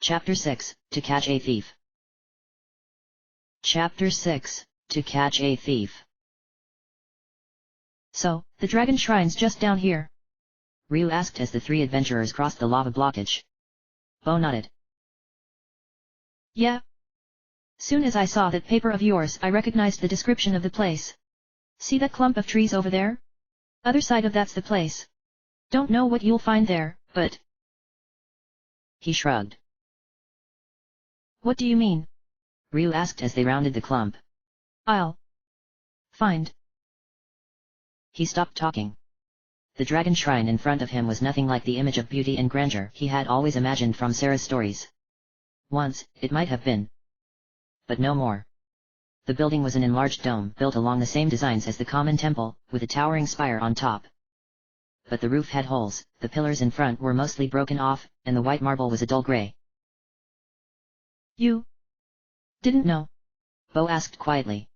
Chapter 6, To Catch a Thief. Chapter 6, To Catch a Thief. So, the dragon shrine's just down here? Ryu asked as the three adventurers crossed the lava blockage. Bo nodded. Yeah. Soon as I saw that paper of yours, I recognized the description of the place. See that clump of trees over there? Other side of that's the place. Don't know what you'll find there, but... He shrugged. What do you mean? Ryu asked as they rounded the clump. I'll find. He stopped talking. The dragon shrine in front of him was nothing like the image of beauty and grandeur he had always imagined from Sarah's stories. Once, it might have been. But no more. The building was an enlarged dome built along the same designs as the common temple, with a towering spire on top. But the roof had holes, the pillars in front were mostly broken off, and the white marble was a dull gray. You didn't know? Bo asked quietly.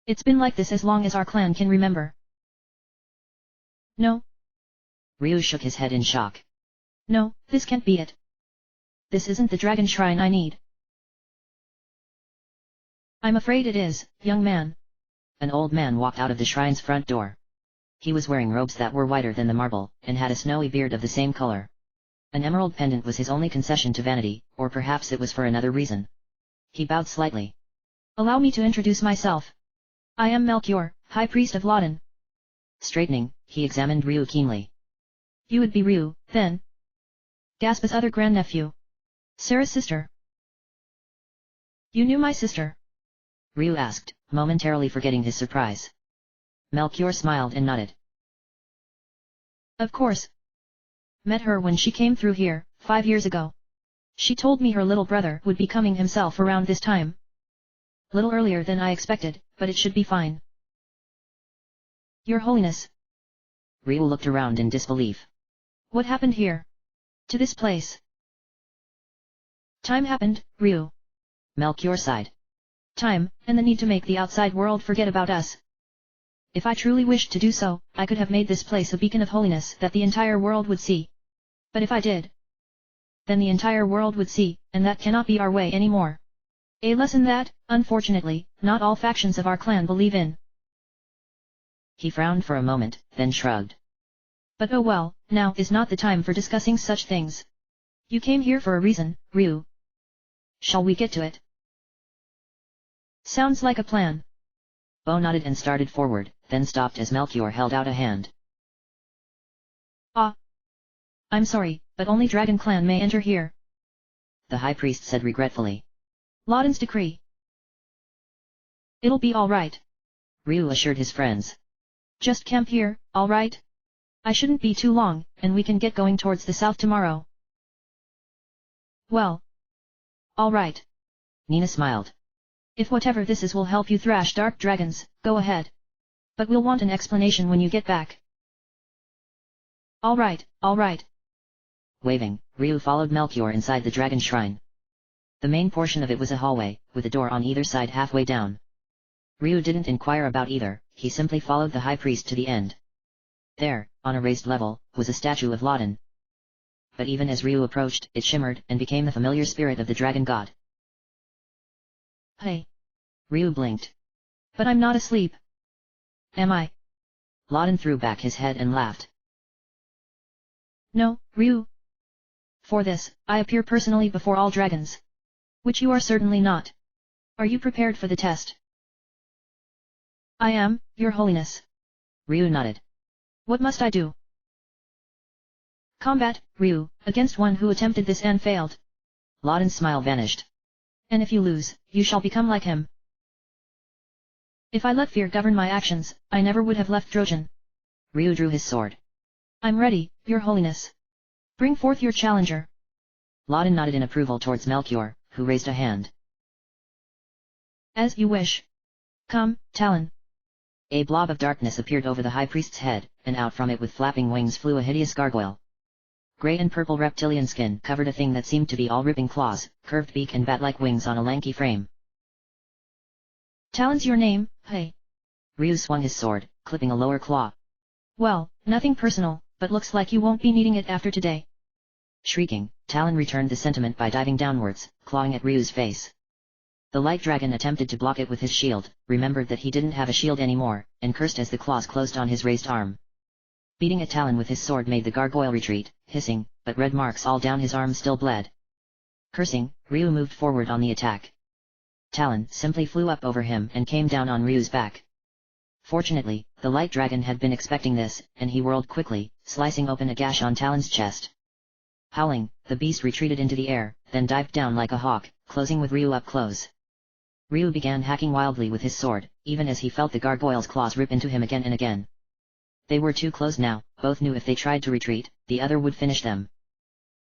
It's been like this as long as our clan can remember. No. Ryu shook his head in shock. No, this can't be it. This isn't the dragon shrine I need. I'm afraid it is, young man. An old man walked out of the shrine's front door. He was wearing robes that were whiter than the marble, and had a snowy beard of the same color. An emerald pendant was his only concession to vanity, or perhaps it was for another reason. He bowed slightly. Allow me to introduce myself. I am Melchior, High Priest of Lawton. Straightening, he examined Ryu keenly. You would be Ryu, then? Gaspa's other grandnephew. Sarah's sister. You knew my sister? Ryu asked, momentarily forgetting his surprise. Melchior smiled and nodded. Of course. Met her when she came through here, 5 years ago. She told me her little brother would be coming himself around this time. Little earlier than I expected, but it should be fine. Your Holiness. Ryu looked around in disbelief. What happened here? To this place? Time happened, Ryu. Melchior sighed. Time, and the need to make the outside world forget about us. If I truly wished to do so, I could have made this place a beacon of holiness that the entire world would see. But if I did, then the entire world would see, and that cannot be our way anymore. A lesson that, unfortunately, not all factions of our clan believe in. He frowned for a moment, then shrugged. But oh well, now is not the time for discussing such things. You came here for a reason, Ryu. Shall we get to it? Sounds like a plan. Bo nodded and started forward, then stopped as Melchior held out a hand. Ah. I'm sorry, but only Dragon Clan may enter here. The High Priest said regretfully. Lawton's decree. It'll be all right. Ryu assured his friends. Just camp here, all right? I shouldn't be too long, and we can get going towards the south tomorrow. Well. All right. Nina smiled. If whatever this is will help you thrash dark dragons, go ahead. But we'll want an explanation when you get back. All right, all right. Waving, Ryu followed Melchior inside the dragon shrine. The main portion of it was a hallway, with a door on either side halfway down. Ryu didn't inquire about either, he simply followed the high priest to the end. There, on a raised level, was a statue of Lawton. But even as Ryu approached, it shimmered and became the familiar spirit of the dragon god. Hey. Ryu blinked. But I'm not asleep. Am I? Lawton threw back his head and laughed. No, Ryu. For this, I appear personally before all dragons. Which you are certainly not. Are you prepared for the test? I am, Your Holiness. Ryu nodded. What must I do? Combat, Ryu, against one who attempted this and failed. Lawton's smile vanished. And if you lose, you shall become like him. If I let fear govern my actions, I never would have left Trojan. Ryu drew his sword. I'm ready, Your Holiness. Bring forth your challenger. Lawton nodded in approval towards Melchior, who raised a hand. As you wish. Come, Talon. A blob of darkness appeared over the high priest's head, and out from it with flapping wings flew a hideous gargoyle. Grey and purple reptilian skin covered a thing that seemed to be all ripping claws, curved beak and bat-like wings on a lanky frame. Talon's your name, hey? Ryu swung his sword, clipping a lower claw. Well, nothing personal, but looks like you won't be needing it after today. Shrieking, Talon returned the sentiment by diving downwards, clawing at Ryu's face. The light dragon attempted to block it with his shield, remembered that he didn't have a shield anymore, and cursed as the claws closed on his raised arm. Beating at Talon with his sword made the gargoyle retreat, hissing, but red marks all down his arm still bled. Cursing, Ryu moved forward on the attack. Talon simply flew up over him and came down on Ryu's back. Fortunately, the light dragon had been expecting this, and he whirled quickly, slicing open a gash on Talon's chest. Howling, the beast retreated into the air, then dived down like a hawk, closing with Ryu up close. Ryu began hacking wildly with his sword, even as he felt the gargoyle's claws rip into him again and again. They were too close now, both knew if they tried to retreat, the other would finish them.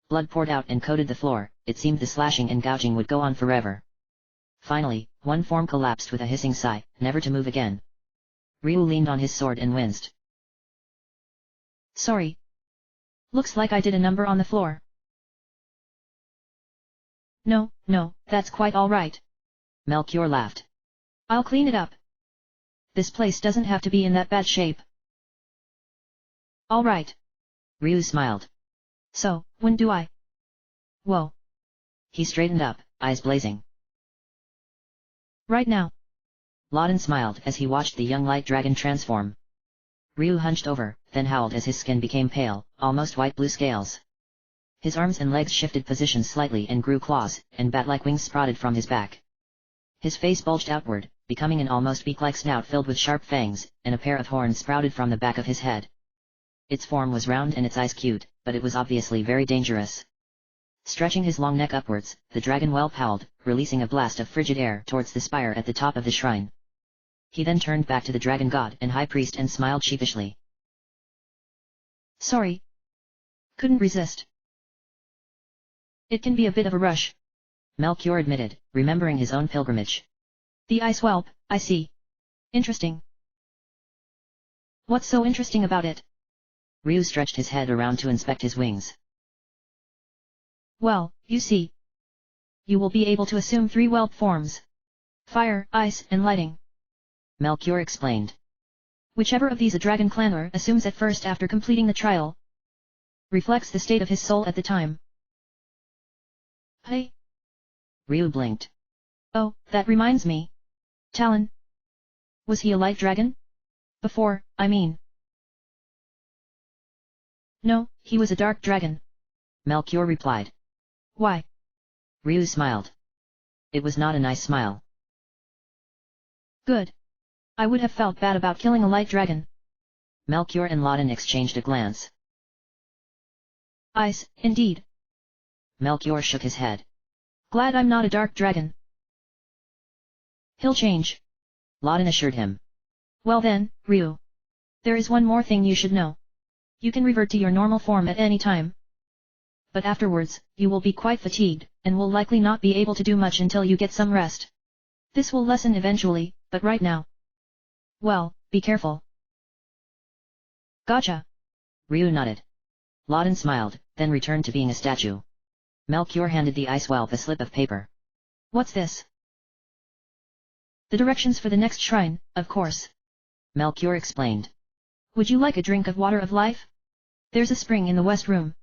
Blood poured out and coated the floor, it seemed the slashing and gouging would go on forever. Finally, one form collapsed with a hissing sigh, never to move again. Ryu leaned on his sword and winced. Sorry. Looks like I did a number on the floor. No, that's quite all right. Melchior laughed. I'll clean it up. This place doesn't have to be in that bad shape. All right. Ryu smiled. So, when do I? Whoa. He straightened up, eyes blazing. Right now. Lawton smiled as he watched the young light dragon transform. Ryu hunched over, then howled as his skin became pale, almost white-blue scales. His arms and legs shifted positions slightly and grew claws, and bat-like wings sprouted from his back. His face bulged outward, becoming an almost beak-like snout filled with sharp fangs, and a pair of horns sprouted from the back of his head. Its form was round and its eyes cute, but it was obviously very dangerous. Stretching his long neck upwards, the dragon whelp howled, releasing a blast of frigid air towards the spire at the top of the shrine. He then turned back to the dragon god and high priest and smiled sheepishly. Sorry. Couldn't resist. It can be a bit of a rush. Melchior admitted, remembering his own pilgrimage. The ice whelp, I see. Interesting. What's so interesting about it? Ryu stretched his head around to inspect his wings. Well, you see. You will be able to assume 3 whelp forms. Fire, ice, and lighting. Melchior explained. Whichever of these a dragon clanner assumes at first after completing the trial reflects the state of his soul at the time. Hey? Ryu blinked. Oh, that reminds me. Talon. Was he a light dragon? Before, I mean. No, he was a dark dragon. Melchior replied. Why? Ryu smiled. It was not a nice smile. Good. I would have felt bad about killing a light dragon. Melchior and Lawton exchanged a glance. Ice, indeed. Melchior shook his head. Glad I'm not a dark dragon. He'll change. Lawton assured him. Well then, Ryu. There is one more thing you should know. You can revert to your normal form at any time. But afterwards, you will be quite fatigued, and will likely not be able to do much until you get some rest. This will lessen eventually, but right now. Well, be careful. Gotcha. Ryu nodded. Lawton smiled, then returned to being a statue. Melchior handed the ice whelp a slip of paper. What's this? The directions for the next shrine, of course. Melchior explained. Would you like a drink of water of life? There's a spring in the west room.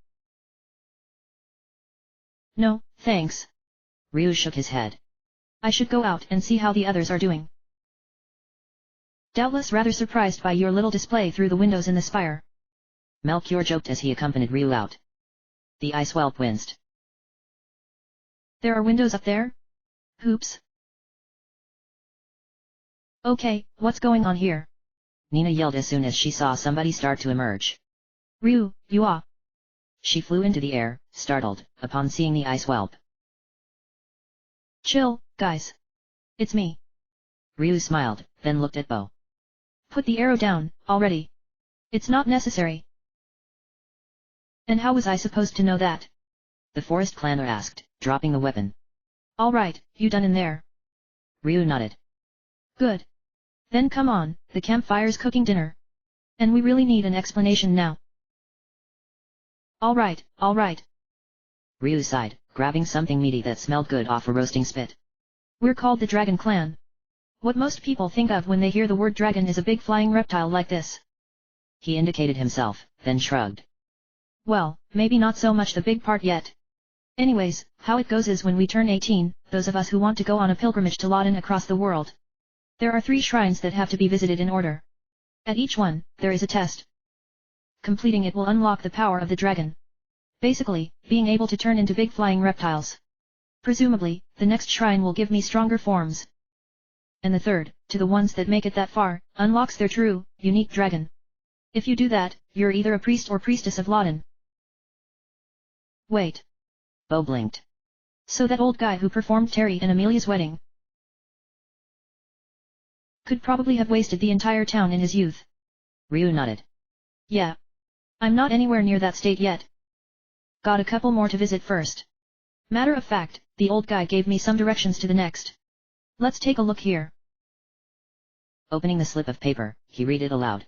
No, thanks. Ryu shook his head. I should go out and see how the others are doing. Doubtless rather surprised by your little display through the windows in the spire. Melchior joked as he accompanied Ryu out. The ice whelp winced. There are windows up there? Hoops. Okay, what's going on here? Nina yelled as soon as she saw somebody start to emerge. Ryu, you are. She flew into the air, startled, upon seeing the ice whelp. Chill, guys. It's me. Ryu smiled, then looked at Bo. Put the arrow down, already. It's not necessary. And how was I supposed to know that? The forest clanner asked, dropping the weapon. All right, you done in there? Ryu nodded. Good. Then come on, the campfire's cooking dinner. And we really need an explanation now. All right. Ryu sighed, grabbing something meaty that smelled good off a roasting spit. We're called the Dragon Clan. What most people think of when they hear the word dragon is a big flying reptile like this. He indicated himself, then shrugged. Well, maybe not so much the big part yet. Anyways, how it goes is when we turn 18, those of us who want to go on a pilgrimage to Lawton across the world. There are 3 shrines that have to be visited in order. At each one, there is a test. Completing it will unlock the power of the dragon. Basically, being able to turn into big flying reptiles. Presumably, the next shrine will give me stronger forms. And the third, to the ones that make it that far, unlocks their true, unique dragon. If you do that, you're either a priest or priestess of Lawton. Wait. Bo blinked. So that old guy who performed Terry and Amelia's wedding could probably have wasted the entire town in his youth. Ryu nodded. Yeah. I'm not anywhere near that state yet. Got a couple more to visit first. Matter of fact, the old guy gave me some directions to the next. Let's take a look here. Opening the slip of paper, he read it aloud.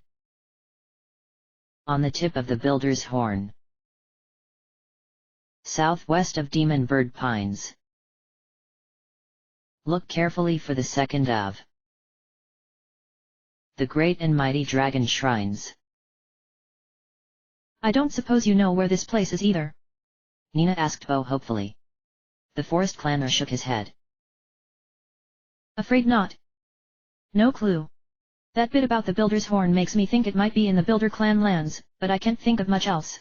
On the tip of the Builder's Horn. Southwest of Demon Bird Pines. Look carefully for the second of the great and mighty dragon shrines. I don't suppose you know where this place is either? Nina asked Bo hopefully. The forest clanner shook his head. Afraid not. No clue. That bit about the Builder's Horn makes me think it might be in the Builder clan lands, but I can't think of much else.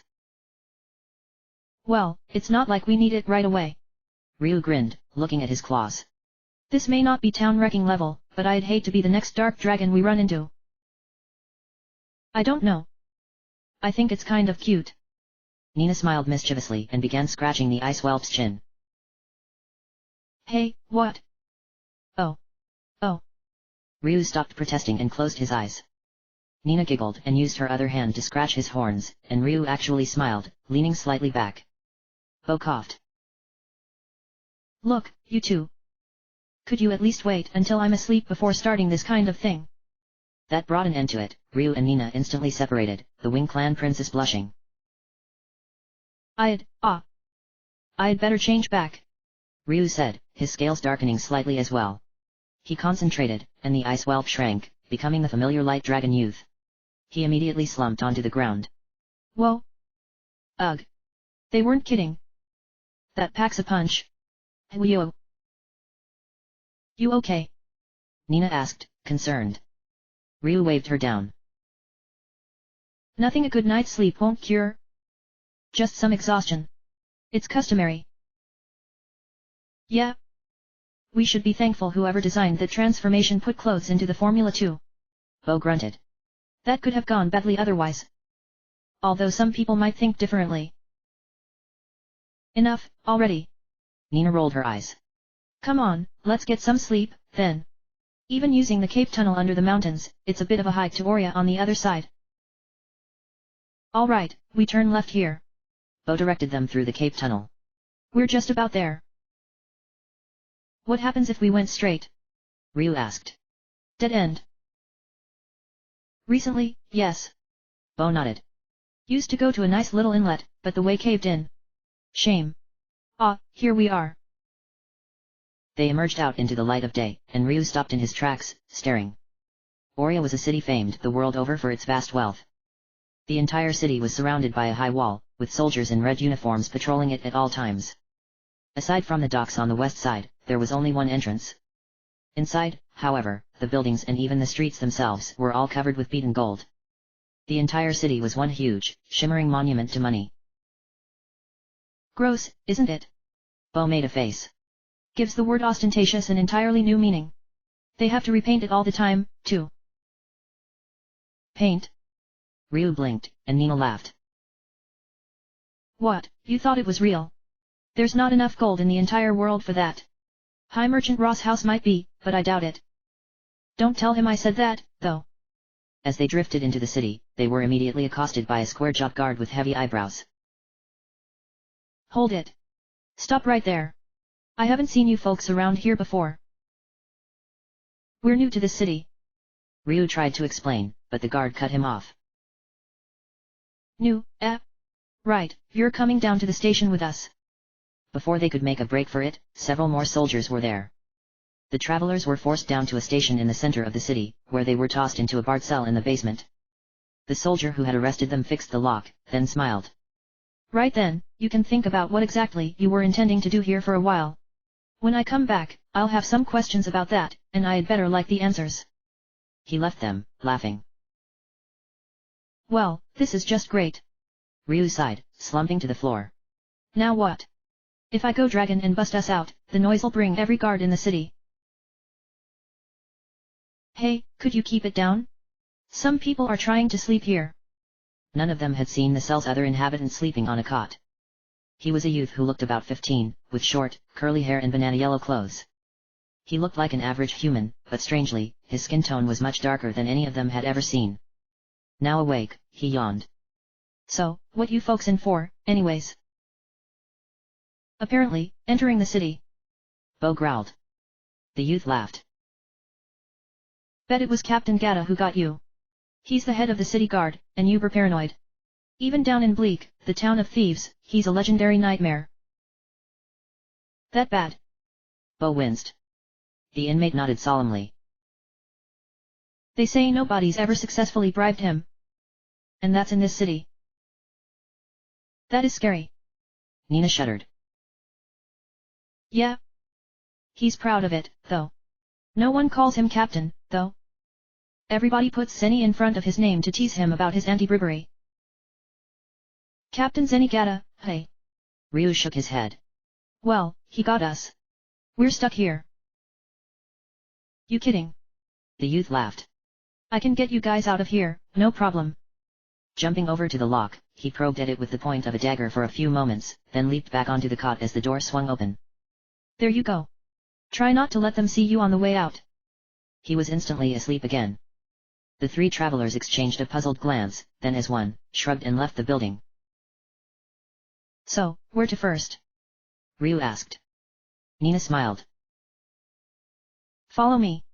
Well, it's not like we need it right away. Ryu grinned, looking at his claws. This may not be town wrecking level, but I'd hate to be the next dark dragon we run into. I don't know. I think it's kind of cute. Nina smiled mischievously and began scratching the ice whelp's chin. Hey, what? Oh. Oh. Ryu stopped protesting and closed his eyes. Nina giggled and used her other hand to scratch his horns, and Ryu actually smiled, leaning slightly back. Bo coughed. Look, you two. Could you at least wait until I'm asleep before starting this kind of thing? That brought an end to it. Ryu and Nina instantly separated, the Wing Clan princess blushing. I'd better change back. Ryu said, his scales darkening slightly as well. He concentrated, and the ice whelp shrank, becoming the familiar light dragon youth. He immediately slumped onto the ground. Whoa. Ugh. They weren't kidding. That packs a punch. You okay? Nina asked, concerned. Ryu waved her down. Nothing a good night's sleep won't cure. Just some exhaustion. It's customary. Yeah. We should be thankful whoever designed that transformation put clothes into the Formula 2. Bo grunted. That could have gone badly otherwise. Although some people might think differently. Enough, already. Nina rolled her eyes. Come on, let's get some sleep, then. Even using the cave tunnel under the mountains, it's a bit of a hike to Oria on the other side. Alright, we turn left here. Bo directed them through the cave tunnel. We're just about there. What happens if we went straight? Ryu asked. Dead end. Recently, yes. Bo nodded. Used to go to a nice little inlet, but the way caved in. Shame. Ah, here we are. They emerged out into the light of day, and Ryu stopped in his tracks, staring. Oria was a city famed the world over for its vast wealth. The entire city was surrounded by a high wall, with soldiers in red uniforms patrolling it at all times. Aside from the docks on the west side, there was only one entrance. Inside, however, the buildings and even the streets themselves were all covered with beaten gold. The entire city was one huge, shimmering monument to money. Gross, isn't it? Bo made a face. Gives the word ostentatious an entirely new meaning. They have to repaint it all the time, too. Paint? Ryu blinked, and Nina laughed. What, you thought it was real? There's not enough gold in the entire world for that. High Merchant Ross House might be, but I doubt it. Don't tell him I said that, though. As they drifted into the city, they were immediately accosted by a square-jawed guard with heavy eyebrows. Hold it. Stop right there. I haven't seen you folks around here before. We're new to this city. Ryu tried to explain, but the guard cut him off. New, right, you're coming down to the station with us. Before they could make a break for it, several more soldiers were there. The travelers were forced down to a station in the center of the city, where they were tossed into a barred cell in the basement. The soldier who had arrested them fixed the lock, then smiled. Right then, you can think about what exactly you were intending to do here for a while. When I come back, I'll have some questions about that, and I'd better like the answers. He left them, laughing. Well, this is just great. Ryu sighed, slumping to the floor. Now what? If I go dragon and bust us out, the noise'll bring every guard in the city. Hey, could you keep it down? Some people are trying to sleep here. None of them had seen the cell's other inhabitant sleeping on a cot. He was a youth who looked about 15, with short, curly hair and banana yellow clothes. He looked like an average human, but strangely, his skin tone was much darker than any of them had ever seen. Now awake, he yawned. So, what you folks in for, anyways? Apparently, entering the city. Bo growled. The youth laughed. Bet it was Captain Gata who got you. He's the head of the city guard, and you were paranoid. Even down in Bleak, the town of thieves, he's a legendary nightmare. That bad? Bo winced. The inmate nodded solemnly. They say nobody's ever successfully bribed him. And that's in this city. That is scary. Nina shuddered. Yeah. He's proud of it, though. No one calls him captain, though. Everybody puts Zenny in front of his name to tease him about his anti-bribery. Captain Zenny Gata, hey. Ryu shook his head. Well, he got us. We're stuck here. You kidding? The youth laughed. I can get you guys out of here, no problem. Jumping over to the lock, he probed at it with the point of a dagger for a few moments, then leaped back onto the cot as the door swung open. There you go. Try not to let them see you on the way out. He was instantly asleep again. The three travelers exchanged a puzzled glance, then as one, shrugged and left the building. So, where to first? Ryu asked. Nina smiled. Follow me.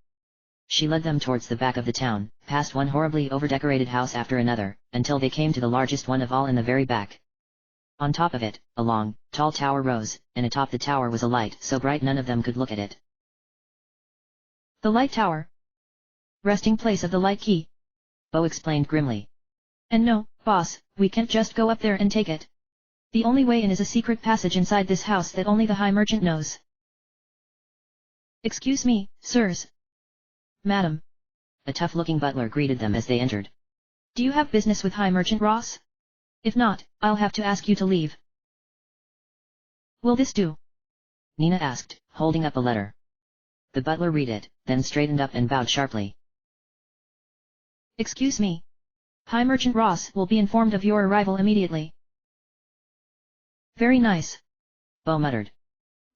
She led them towards the back of the town, past one horribly overdecorated house after another, until they came to the largest one of all in the very back. On top of it, a long, tall tower rose, and atop the tower was a light so bright none of them could look at it. The light tower. Resting place of the light key. Bo explained grimly. And no, boss, we can't just go up there and take it. The only way in is a secret passage inside this house that only the High Merchant knows. Excuse me, sirs. Madam. A tough-looking butler greeted them as they entered. Do you have business with High Merchant Ross? If not, I'll have to ask you to leave. Will this do? Nina asked, holding up a letter. The butler read it, then straightened up and bowed sharply. Excuse me. High Merchant Ross will be informed of your arrival immediately. Very nice. Bo muttered.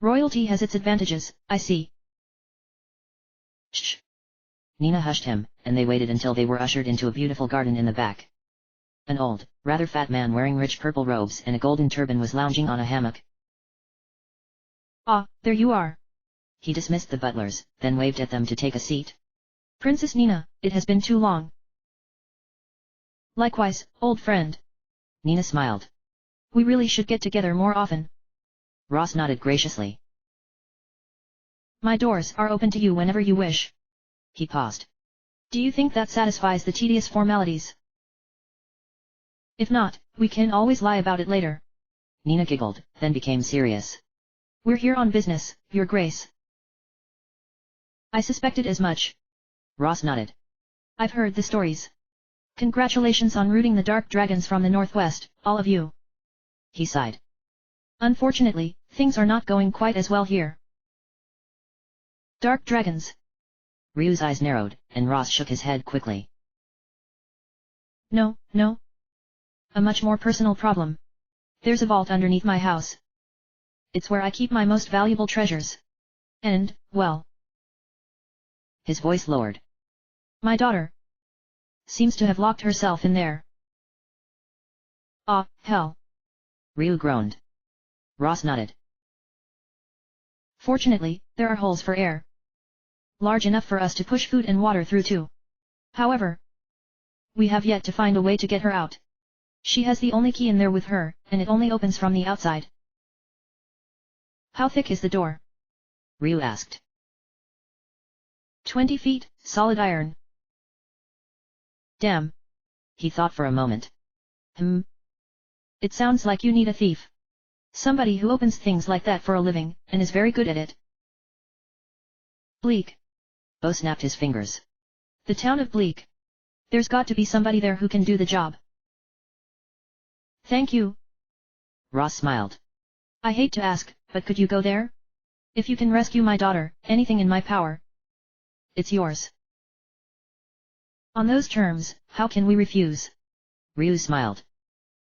Royalty has its advantages, I see. Shh. Nina hushed him, and they waited until they were ushered into a beautiful garden in the back. An old, rather fat man wearing rich purple robes and a golden turban was lounging on a hammock. Ah, there you are. He dismissed the butlers, then waved at them to take a seat. Princess Nina, it has been too long. Likewise, old friend. Nina smiled. We really should get together more often. Ross nodded graciously. My doors are open to you whenever you wish. He paused. Do you think that satisfies the tedious formalities? If not, we can always lie about it later. Nina giggled, then became serious. We're here on business, Your Grace. I suspected as much. Ross nodded. I've heard the stories. Congratulations on rooting the dark dragons from the northwest, all of you. He sighed. Unfortunately, things are not going quite as well here. Dark dragons. Ryu's eyes narrowed, and Ross shook his head quickly. No, no. A much more personal problem. There's a vault underneath my house. It's where I keep my most valuable treasures. And, well. His voice lowered. My daughter seems to have locked herself in there. Ah, hell. Ryu groaned. Ross nodded. Fortunately, there are holes for air. Large enough for us to push food and water through too. However, we have yet to find a way to get her out. She has the only key in there with her, and it only opens from the outside. How thick is the door? Ryu asked. 20 feet, solid iron. Damn. He thought for a moment. It sounds like you need a thief. Somebody who opens things like that for a living, and is very good at it. Bleak. Bo snapped his fingers. The town of Bleak. There's got to be somebody there who can do the job. Thank you. Ross smiled. I hate to ask, but could you go there? If you can rescue my daughter, anything in my power. It's yours. On those terms, how can we refuse? Ryu smiled.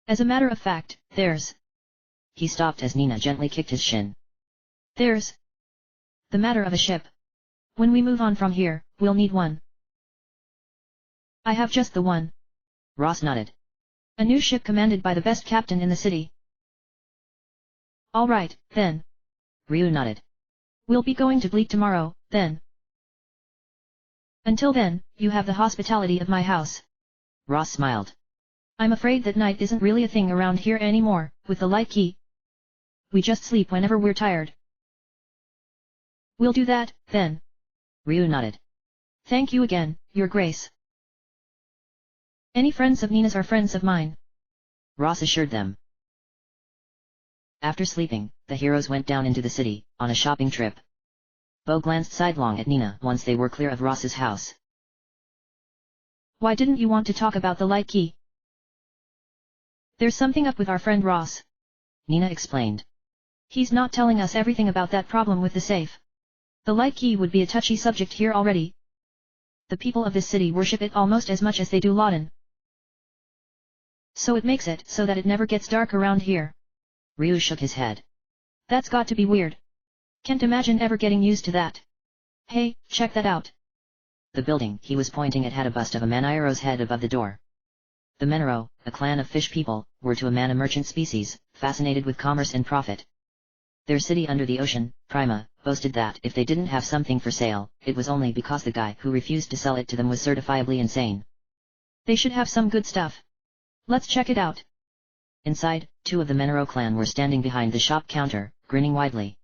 As a matter of fact, there's... He stopped as Nina gently kicked his shin. There's... the matter of a ship. When we move on from here, we'll need one. I have just the one. Ross nodded. A new ship commanded by the best captain in the city. All right, then. Ryu nodded. We'll be going to Bleak tomorrow, then. Until then, you have the hospitality of my house. Ross smiled. I'm afraid that night isn't really a thing around here anymore, with the light key. We just sleep whenever we're tired. We'll do that, then. Ryu nodded. Thank you again, Your Grace. Any friends of Nina's are friends of mine. Ross assured them. After sleeping, the heroes went down into the city, on a shopping trip. Bo glanced sidelong at Nina once they were clear of Ross's house. Why didn't you want to talk about the light key? There's something up with our friend Ross. Nina explained. He's not telling us everything about that problem with the safe. The light key would be a touchy subject here already. The people of this city worship it almost as much as they do Laden. So it makes it so that it never gets dark around here. Ryu shook his head. That's got to be weird. Can't imagine ever getting used to that. Hey, check that out. The building he was pointing at had a bust of a Manairo's head above the door. The Menaro, a clan of fish people, were to a man a merchant species, fascinated with commerce and profit. Their city under the ocean, Prima, boasted that if they didn't have something for sale, it was only because the guy who refused to sell it to them was certifiably insane. They should have some good stuff. Let's check it out. Inside, two of the Menaro clan were standing behind the shop counter, grinning widely.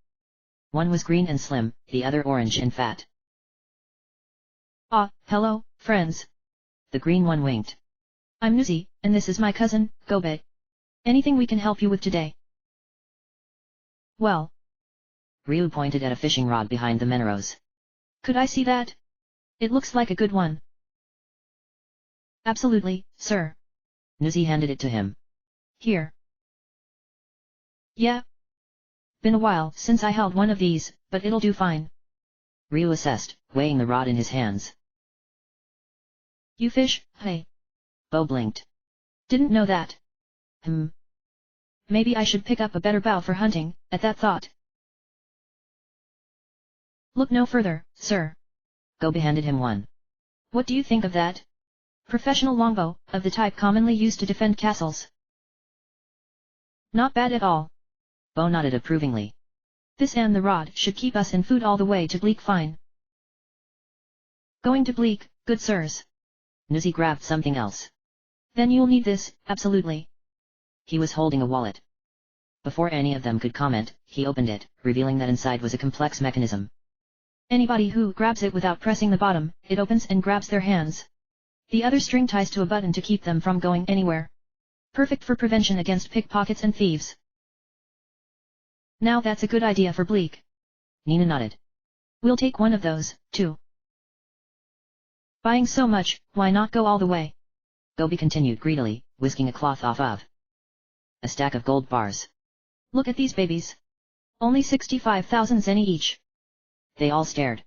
One was green and slim, the other orange and fat. Ah, hello, friends. The green one winked. I'm Nuzi, and this is my cousin, Gobe. Anything we can help you with today? Well. Ryu pointed at a fishing rod behind the Menaros. Could I see that? It looks like a good one. Absolutely, sir. Nuzi handed it to him. Here. Yeah. Been a while since I held one of these, but it'll do fine. Ryu assessed, weighing the rod in his hands. You fish, hey? Bo blinked. Didn't know that. Maybe I should pick up a better bow for hunting, at that thought. Look no further, sir. Gobe handed him one. What do you think of that? Professional longbow, of the type commonly used to defend castles. Not bad at all. Bo nodded approvingly. This and the rod should keep us in food all the way to Bleak fine. Going to Bleak, good sirs. Nuzi grabbed something else. Then you'll need this, absolutely. He was holding a wallet. Before any of them could comment, he opened it, revealing that inside was a complex mechanism. Anybody who grabs it without pressing the bottom, it opens and grabs their hands. The other string ties to a button to keep them from going anywhere. Perfect for prevention against pickpockets and thieves. Now that's a good idea for Bleak. Nina nodded. We'll take one of those, too. Buying so much, why not go all the way? Gobi continued greedily, whisking a cloth off of a stack of gold bars. Look at these babies. Only 65,000 zeni each. They all stared.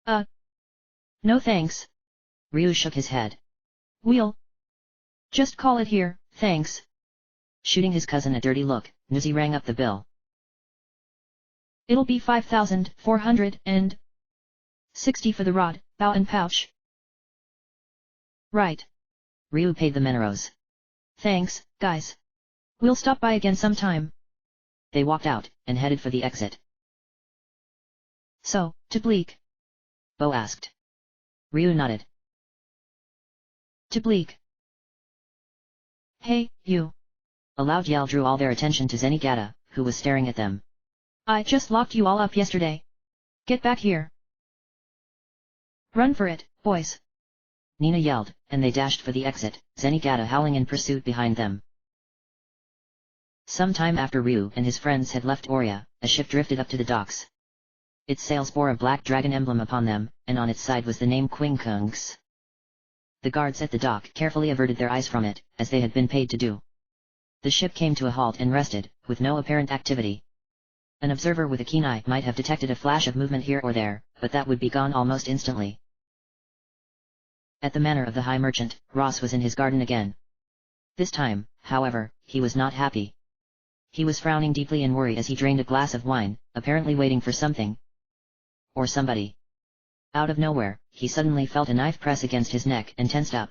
No thanks. Ryu shook his head. We'll just call it here, thanks. Shooting his cousin a dirty look, Nuzi rang up the bill. It'll be 5,460 for the rod, bow and pouch. Right. Ryu paid the Menaros. Thanks, guys. We'll stop by again sometime. They walked out, and headed for the exit. So, to Bleak? Bo asked. Ryu nodded. To Bleak. Hey, you. A loud yell drew all their attention to Zenigata, who was staring at them. I just locked you all up yesterday. Get back here. Run for it, boys. Nina yelled, and they dashed for the exit, Zenigata howling in pursuit behind them. Some time after Ryu and his friends had left Oria, a ship drifted up to the docks. Its sails bore a black dragon emblem upon them, and on its side was the name Qingkungs. The guards at the dock carefully averted their eyes from it, as they had been paid to do. The ship came to a halt and rested, with no apparent activity. An observer with a keen eye might have detected a flash of movement here or there, but that would be gone almost instantly. At the manor of the High Merchant, Ross was in his garden again. This time, however, he was not happy. He was frowning deeply in worry as he drained a glass of wine, apparently waiting for something. Or somebody. Out of nowhere, he suddenly felt a knife press against his neck and tensed up.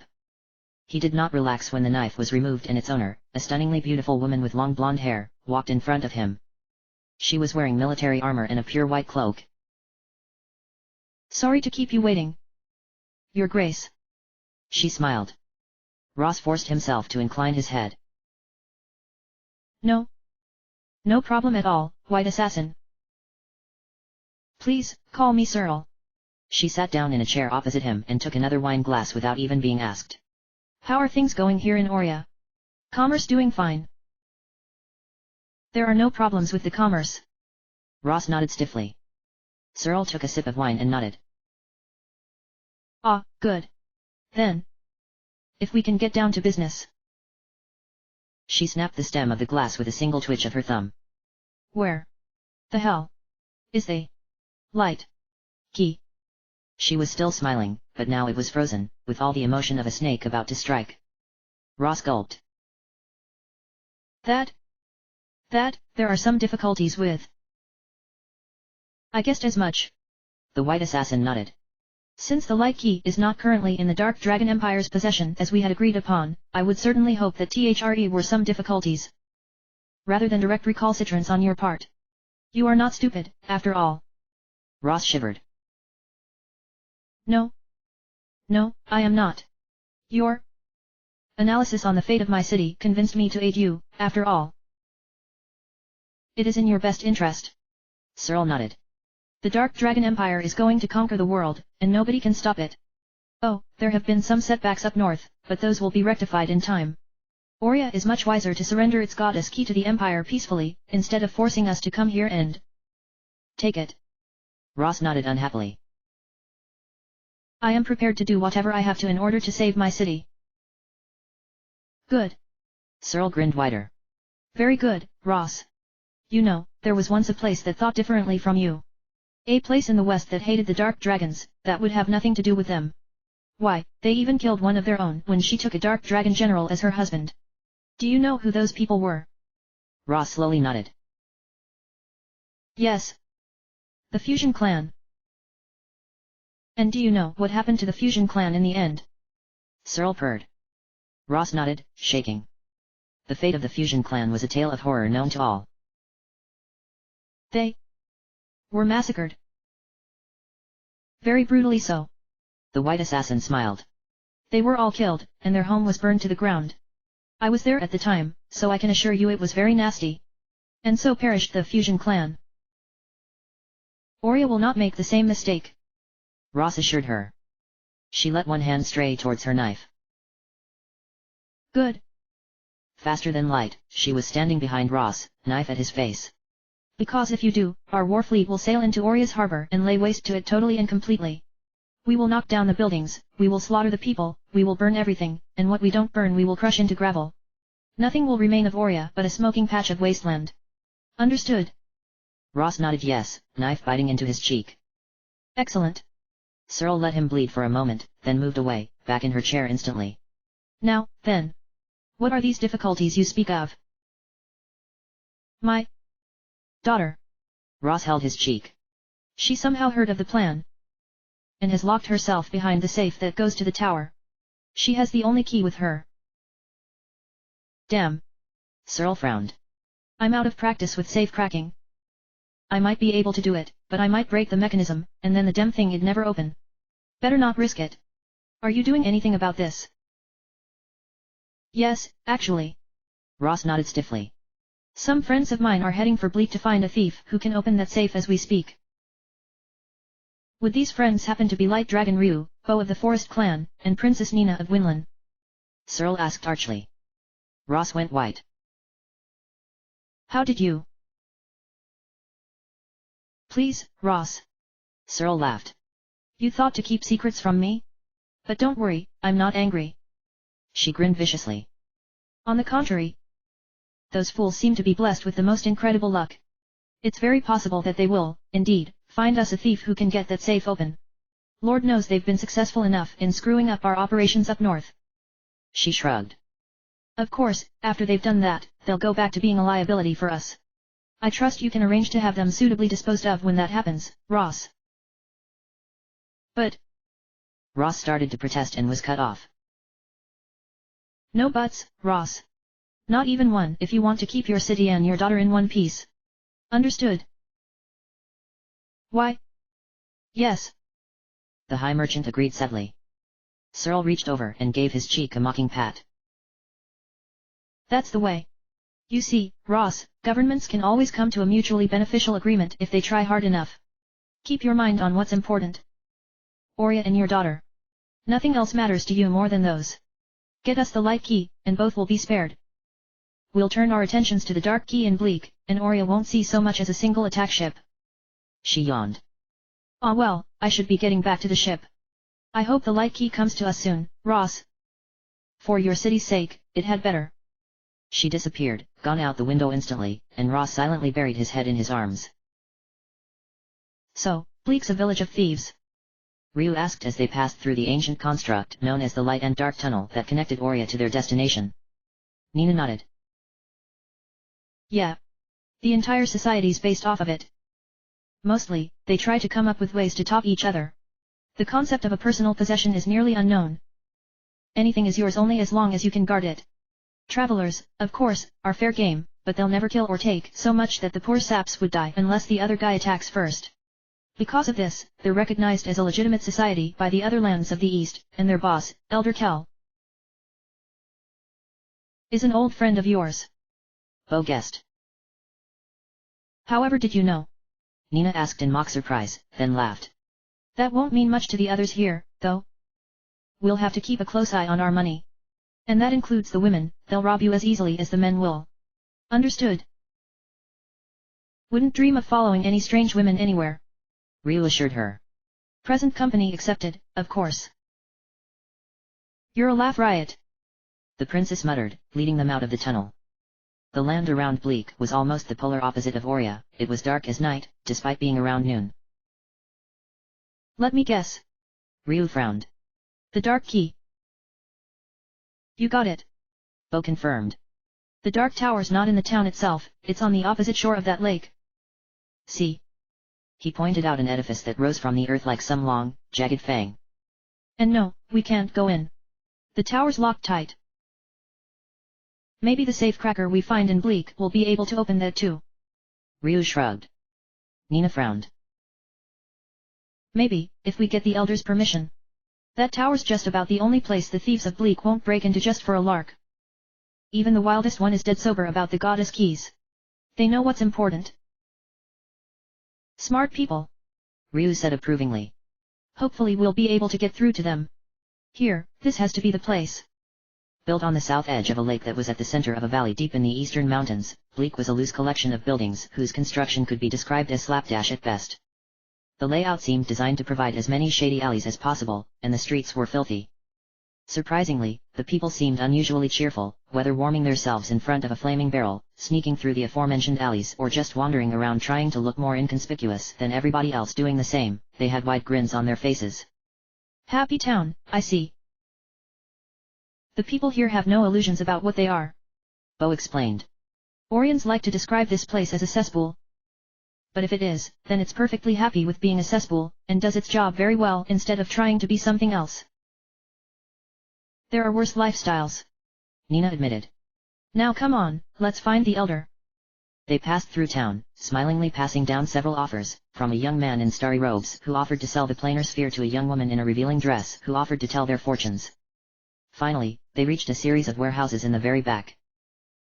He did not relax when the knife was removed and its owner, a stunningly beautiful woman with long blonde hair, walked in front of him. She was wearing military armor and a pure white cloak. "Sorry to keep you waiting, Your Grace," she smiled. Ross forced himself to incline his head. "No. No problem at all, White Assassin. Please, call me Cyril." She sat down in a chair opposite him and took another wine glass without even being asked. "How are things going here in Oria? Commerce doing fine?" "There are no problems with the commerce." Ross nodded stiffly. Cyril took a sip of wine and nodded. "Ah, good. Then, if we can get down to business." She snapped the stem of the glass with a single twitch of her thumb. "Where the hell is the light key?" She was still smiling, but now it was frozen, with all the emotion of a snake about to strike. Ross gulped. That, there are some difficulties with." "I guessed as much." The White Assassin nodded. "Since the light key is not currently in the Dark Dragon Empire's possession as we had agreed upon, I would certainly hope that there were some difficulties. Rather than direct recalcitrance on your part. You are not stupid, after all." Ross shivered. No, I am not. Your analysis on the fate of my city convinced me to aid you, after all. It is in your best interest." Cyril nodded. "The Dark Dragon Empire is going to conquer the world, and nobody can stop it. Oh, there have been some setbacks up north, but those will be rectified in time. Oria is much wiser to surrender its goddess key to the Empire peacefully, instead of forcing us to come here and take it." Ross nodded unhappily. "I am prepared to do whatever I have to in order to save my city." "Good." Cyril grinned wider. "Very good, Ross. You know, there was once a place that thought differently from you. A place in the west that hated the dark dragons, that would have nothing to do with them. Why, they even killed one of their own when she took a dark dragon general as her husband. Do you know who those people were?" Ross slowly nodded. "Yes. The Fusion Clan." "And do you know what happened to the Fusion Clan in the end?" Cyril purred. Ross nodded, shaking. The fate of the Fusion Clan was a tale of horror known to all. "They were massacred. Very brutally so." The White Assassin smiled. "They were all killed, and their home was burned to the ground. I was there at the time, so I can assure you it was very nasty. And so perished the Fusion Clan. Oria will not make the same mistake," Ross assured her. She let one hand stray towards her knife. "Good." Faster than light, she was standing behind Ross, knife at his face. "Because if you do, our war fleet will sail into Oria's harbor and lay waste to it totally and completely. We will knock down the buildings, we will slaughter the people, we will burn everything, and what we don't burn we will crush into gravel. Nothing will remain of Oria but a smoking patch of wasteland. Understood?" Ross nodded yes, knife biting into his cheek. "Excellent." Cyril let him bleed for a moment, then moved away, back in her chair instantly. "Now, then. What are these difficulties you speak of?" "My daughter." Ross held his cheek. "She somehow heard of the plan, and has locked herself behind the safe that goes to the tower. She has the only key with her." "Damn." Cyril frowned. "I'm out of practice with safe cracking. I might be able to do it, but I might break the mechanism, and then the damn thing would never open. Better not risk it. Are you doing anything about this?" "Yes, actually." Ross nodded stiffly. "Some friends of mine are heading for Bleak to find a thief who can open that safe as we speak." "Would these friends happen to be Light Dragon Ryu, Bow of the Forest Clan, and Princess Nina of Winlan?" Cyril asked archly. Ross went white. How did you? Please, Ross. Cyril laughed. You thought to keep secrets from me? But don't worry, I'm not angry. She grinned viciously. On the contrary. Those fools seem to be blessed with the most incredible luck. It's very possible that they will, indeed, find us a thief who can get that safe open. Lord knows they've been successful enough in screwing up our operations up north. She shrugged. Of course, after they've done that, they'll go back to being a liability for us. I trust you can arrange to have them suitably disposed of when that happens, Ross. But... Ross started to protest and was cut off. No buts, Ross. Not even one if you want to keep your city and your daughter in one piece. Understood? Why? Yes. The High Merchant agreed sadly. Cyril reached over and gave his cheek a mocking pat. That's the way. You see, Ross, governments can always come to a mutually beneficial agreement if they try hard enough. Keep your mind on what's important. Aurea and your daughter. Nothing else matters to you more than those. Get us the light key, and both will be spared. We'll turn our attentions to the dark key in Bleak, and Aurea won't see so much as a single attack ship. She yawned. Ah well, I should be getting back to the ship. I hope the light key comes to us soon, Ross. For your city's sake, it had better. She disappeared, gone out the window instantly, and Ross silently buried his head in his arms. So, Bleak's a village of thieves? Ryu asked as they passed through the ancient construct known as the Light and Dark Tunnel that connected Aurea to their destination. Nina nodded. Yeah. The entire society's based off of it. Mostly, they try to come up with ways to top each other. The concept of a personal possession is nearly unknown. Anything is yours only as long as you can guard it. Travelers, of course, are fair game, but they'll never kill or take so much that the poor saps would die unless the other guy attacks first. Because of this, they're recognized as a legitimate society by the other lands of the East, and their boss, Elder Kel, is an old friend of yours. Bo guessed. However did you know? Nina asked in mock surprise, then laughed. That won't mean much to the others here, though. We'll have to keep a close eye on our money. And that includes the women, they'll rob you as easily as the men will. Understood? Wouldn't dream of following any strange women anywhere. Ryu assured her. Present company accepted, of course. You're a laugh riot. The princess muttered, leading them out of the tunnel. The land around Bleak was almost the polar opposite of Aurea. It was dark as night, despite being around noon. Let me guess. Ryu frowned. The dark key. You got it. Bo confirmed. The dark tower's not in the town itself, it's on the opposite shore of that lake. See? He pointed out an edifice that rose from the earth like some long, jagged fang. And no, we can't go in. The tower's locked tight. Maybe the safecracker we find in Bleak will be able to open that too. Ryu shrugged. Nina frowned. Maybe, if we get the Elder's permission. That tower's just about the only place the thieves of Bleak won't break into just for a lark. Even the wildest one is dead sober about the goddess keys. They know what's important. Smart people. Ryu said approvingly. Hopefully we'll be able to get through to them. Here, this has to be the place. Built on the south edge of a lake that was at the center of a valley deep in the eastern mountains, Bleak was a loose collection of buildings whose construction could be described as slapdash at best. The layout seemed designed to provide as many shady alleys as possible, and the streets were filthy. Surprisingly, the people seemed unusually cheerful, whether warming themselves in front of a flaming barrel, sneaking through the aforementioned alleys or just wandering around trying to look more inconspicuous than everybody else doing the same. They had wide grins on their faces. Happy town, I see. The people here have no illusions about what they are. Bo explained. Orions like to describe this place as a cesspool. But if it is, then it's perfectly happy with being a cesspool, and does its job very well instead of trying to be something else. There are worse lifestyles. Nina admitted. Now come on, let's find the Elder. They passed through town, smilingly passing down several offers, from a young man in starry robes who offered to sell the planar sphere to a young woman in a revealing dress who offered to tell their fortunes. Finally, they reached a series of warehouses in the very back.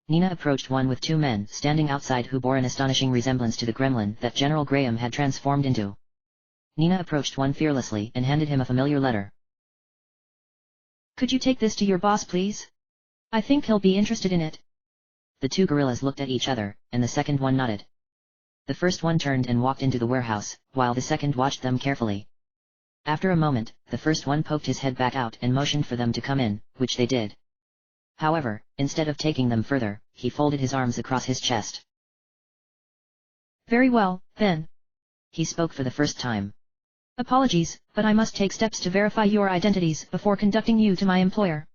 Nina approached one with two men standing outside who bore an astonishing resemblance to the gremlin that General Graham had transformed into. Nina approached one fearlessly and handed him a familiar letter. Could you take this to your boss please? I think he'll be interested in it. The two gorillas looked at each other, and the second one nodded. The first one turned and walked into the warehouse, while the second watched them carefully. After a moment, the first one poked his head back out and motioned for them to come in, which they did. However, instead of taking them further, he folded his arms across his chest. Very well, then. He spoke for the first time. Apologies, but I must take steps to verify your identities before conducting you to my employer.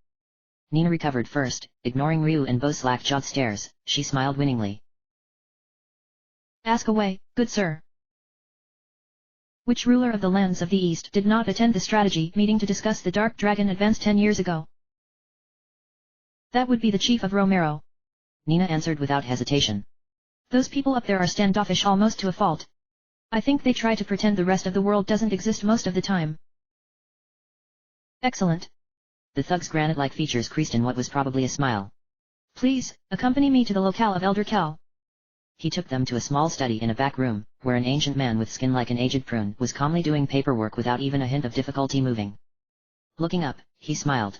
Nina recovered first, ignoring Ryu and Bo's slack-jawed stares. She smiled winningly. Ask away, good sir. Which ruler of the lands of the East did not attend the strategy meeting to discuss the Dark Dragon advance 10 years ago? That would be the chief of Romero. Nina answered without hesitation. Those people up there are standoffish almost to a fault. I think they try to pretend the rest of the world doesn't exist most of the time. Excellent. The thug's granite-like features creased in what was probably a smile. Please, accompany me to the locale of Elder Cal. He took them to a small study in a back room, where an ancient man with skin like an aged prune was calmly doing paperwork without even a hint of difficulty moving. Looking up, he smiled.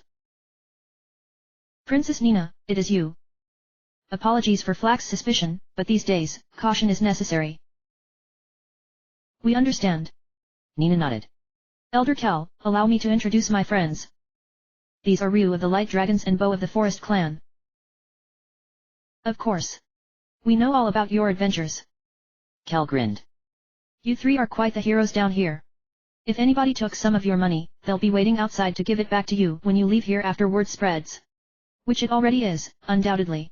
Princess Nina, it is you. Apologies for Flack's suspicion, but these days, caution is necessary. We understand. Nina nodded. Elder Cal, allow me to introduce my friends. These are Ryu of the Light Dragons and Bo of the Forest Clan. Of course. We know all about your adventures. Cal grinned. You three are quite the heroes down here. If anybody took some of your money, they'll be waiting outside to give it back to you when you leave here after word spreads. Which it already is, undoubtedly.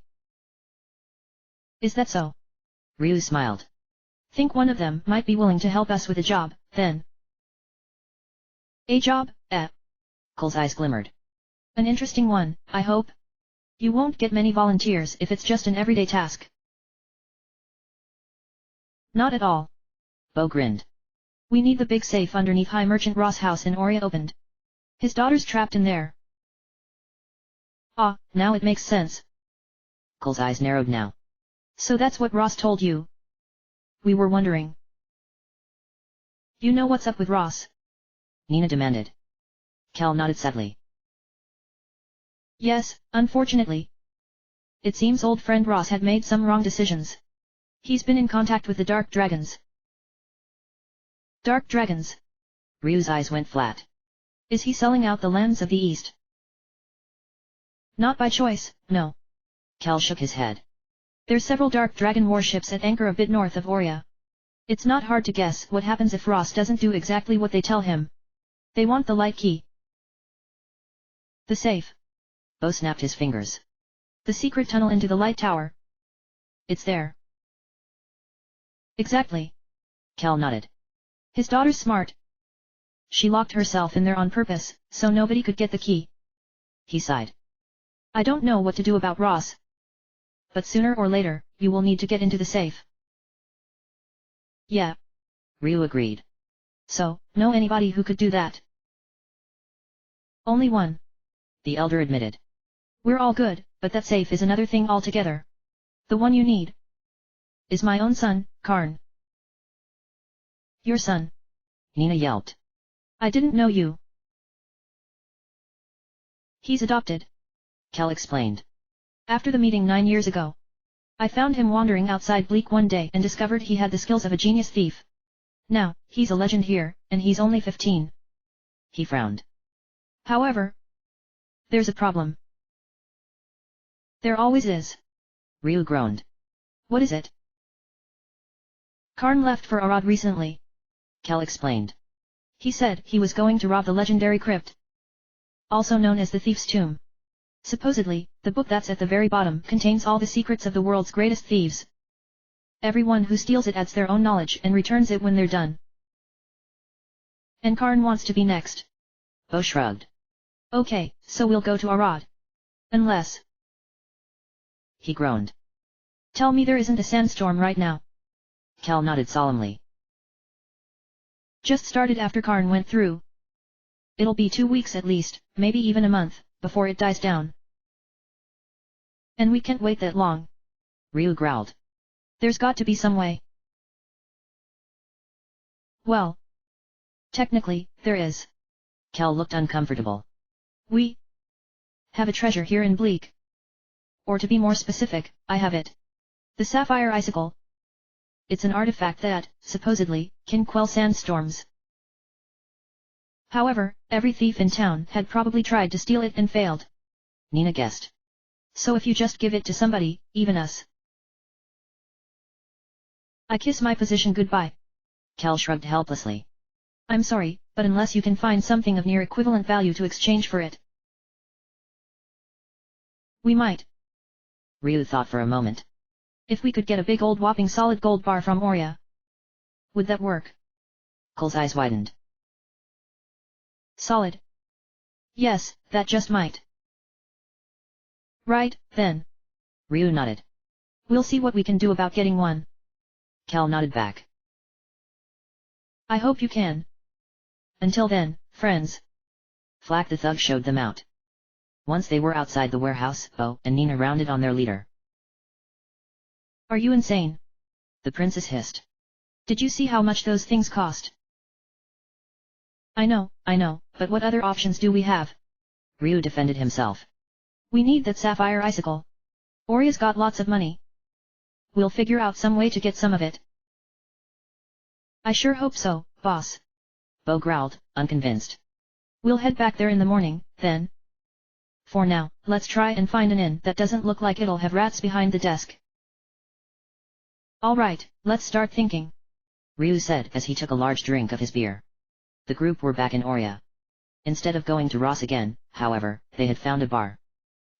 Is that so? Ryu smiled. Think one of them might be willing to help us with a job, then. A job, eh? Cole's eyes glimmered. An interesting one, I hope. You won't get many volunteers if it's just an everyday task. Not at all. Bo grinned. We need the big safe underneath High Merchant Ross' house in Oria opened. His daughter's trapped in there. Ah, now it makes sense. Cole's eyes narrowed now. So that's what Ross told you. We were wondering. You know what's up with Ross? Nina demanded. Cal nodded sadly. Yes, unfortunately. It seems old friend Ross had made some wrong decisions. He's been in contact with the Dark Dragons. Dark Dragons? Ryu's eyes went flat. Is he selling out the lands of the East? Not by choice, no. Cal shook his head. There's several Dark Dragon warships at anchor a bit north of Oria. It's not hard to guess what happens if Ross doesn't do exactly what they tell him. They want the light key. The safe. Bo snapped his fingers. The secret tunnel into the light tower. It's there. Exactly. Cal nodded. His daughter's smart. She locked herself in there on purpose, so nobody could get the key. He sighed. I don't know what to do about Ross. But sooner or later, you will need to get into the safe. Yeah. Ryu agreed. So, know anybody who could do that? Only one. The elder admitted. We're all good, but that safe is another thing altogether. The one you need is my own son, Karn. Your son. Nina yelped. I didn't know you. He's adopted. Cal explained. After the meeting 9 years ago. I found him wandering outside Bleak one day and discovered he had the skills of a genius thief. Now, he's a legend here, and he's only 15. He frowned. However, there's a problem. There always is. Ryu groaned. What is it? Karn left for Arad recently. Cal explained. He said he was going to rob the legendary crypt. Also known as the Thief's Tomb. Supposedly, the book that's at the very bottom contains all the secrets of the world's greatest thieves. Everyone who steals it adds their own knowledge and returns it when they're done. And Karn wants to be next. Bo shrugged. Okay, so we'll go to Arad. Unless... He groaned. Tell me there isn't a sandstorm right now. Cal nodded solemnly. Just started after Karn went through. It'll be 2 weeks at least, maybe even a month, before it dies down. And we can't wait that long. Ryu growled. There's got to be some way. Well. Technically, there is. Cal looked uncomfortable. We have a treasure here in Bleak. Or to be more specific, I have it. The sapphire icicle. It's an artifact that, supposedly, can quell sandstorms. However, every thief in town had probably tried to steal it and failed. Nina guessed. So if you just give it to somebody, even us. I kiss my position goodbye. Cal shrugged helplessly. I'm sorry, but unless you can find something of near equivalent value to exchange for it. We might. Ryu thought for a moment. If we could get a big old whopping solid gold bar from Oria. Would that work? Cole's eyes widened. Solid. Yes, that just might. Right, then. Ryu nodded. We'll see what we can do about getting one. Cal nodded back. I hope you can. Until then, friends. Flack the thug showed them out. Once they were outside the warehouse, Bo and Nina rounded on their leader. Are you insane? The princess hissed. Did you see how much those things cost? I know, but what other options do we have? Ryu defended himself. We need that sapphire icicle. Oria's got lots of money. We'll figure out some way to get some of it. I sure hope so, boss. Bo growled, unconvinced. We'll head back there in the morning, then. For now, let's try and find an inn that doesn't look like it'll have rats behind the desk. Alright, let's start thinking. Ryu said as he took a large drink of his beer. The group were back in Oria. Instead of going to Ross again, however, they had found a bar.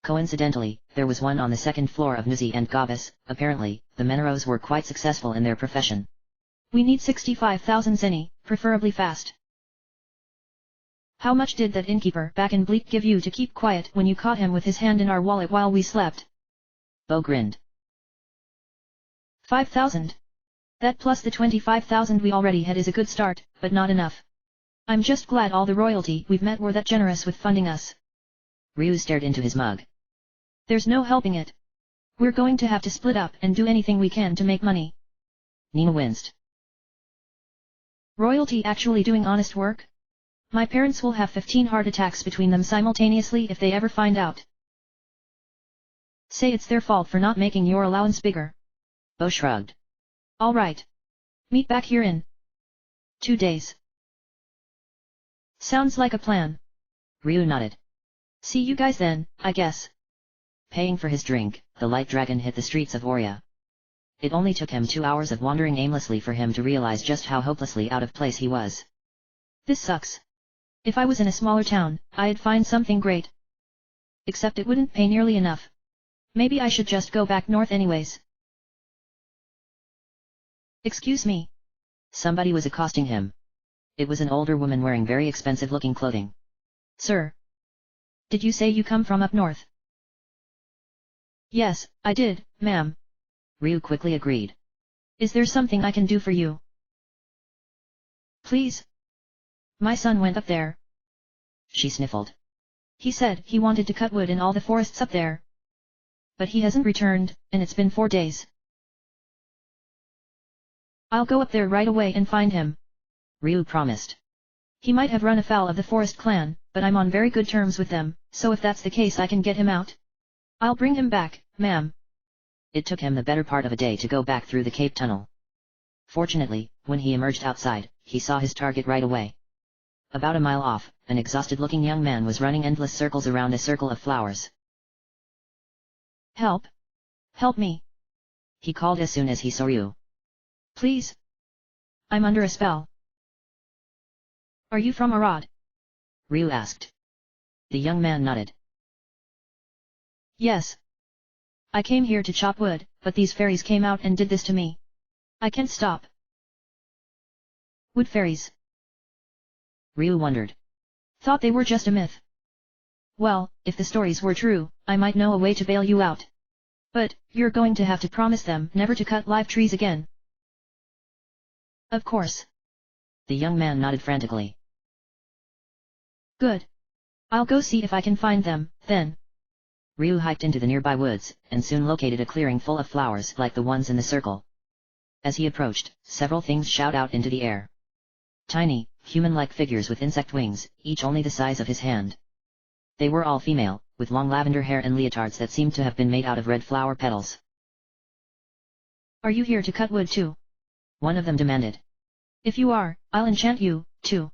Coincidentally, there was one on the second floor of Nuzi and Gabas. Apparently, the Meneros were quite successful in their profession. We need 65,000 zenny, preferably fast. How much did that innkeeper back in Bleak give you to keep quiet when you caught him with his hand in our wallet while we slept? Bo grinned. 5,000. That plus the 25,000 we already had is a good start, but not enough. I'm just glad all the royalty we've met were that generous with funding us. Ryu stared into his mug. There's no helping it. We're going to have to split up and do anything we can to make money. Nina winced. Royalty actually doing honest work? My parents will have 15 heart attacks between them simultaneously if they ever find out. Say it's their fault for not making your allowance bigger. Bo shrugged. All right. Meet back here in 2 days. Sounds like a plan. Ryu nodded. See you guys then, I guess. Paying for his drink, the light dragon hit the streets of Oria. It only took him 2 hours of wandering aimlessly for him to realize just how hopelessly out of place he was. This sucks. If I was in a smaller town, I'd find something great. Except it wouldn't pay nearly enough. Maybe I should just go back north anyways. Excuse me. Somebody was accosting him. It was an older woman wearing very expensive-looking clothing. Sir. Did you say you come from up north? Yes, I did, ma'am. Ryu quickly agreed. Is there something I can do for you? Please? My son went up there. She sniffled. He said he wanted to cut wood in all the forests up there. But he hasn't returned, and it's been 4 days. I'll go up there right away and find him. Ryu promised. He might have run afoul of the forest clan, but I'm on very good terms with them, so if that's the case I can get him out. I'll bring him back, ma'am. It took him the better part of a day to go back through the cave tunnel. Fortunately, when he emerged outside, he saw his target right away. About a mile off, an exhausted-looking young man was running endless circles around a circle of flowers. Help! Help me! He called as soon as he saw Ryu. Please! I'm under a spell. Are you from Arad? Ryu asked. The young man nodded. Yes. I came here to chop wood, but these fairies came out and did this to me. I can't stop. Wood fairies. Ryu wondered. Thought they were just a myth. Well, if the stories were true, I might know a way to bail you out. But, you're going to have to promise them never to cut live trees again. Of course. The young man nodded frantically. Good. I'll go see if I can find them, then. Ryu hiked into the nearby woods, and soon located a clearing full of flowers like the ones in the circle. As he approached, several things shot out into the air. Tiny, human-like figures with insect wings, each only the size of his hand. They were all female, with long lavender hair and leotards that seemed to have been made out of red flower petals. Are you here to cut wood too? One of them demanded. If you are, I'll enchant you, too.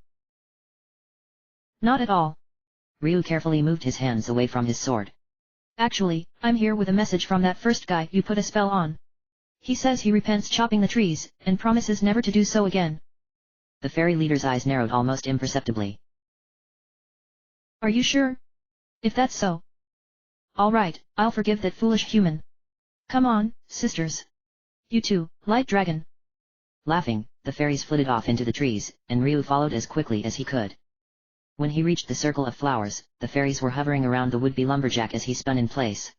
Not at all. Ryu carefully moved his hands away from his sword. Actually, I'm here with a message from that first guy you put a spell on. He says he repents chopping the trees, and promises never to do so again. The fairy leader's eyes narrowed almost imperceptibly. Are you sure? If that's so. All right, I'll forgive that foolish human. Come on, sisters. You too, light dragon. Laughing, the fairies flitted off into the trees, and Ryu followed as quickly as he could. When he reached the circle of flowers, the fairies were hovering around the would-be lumberjack as he spun in place.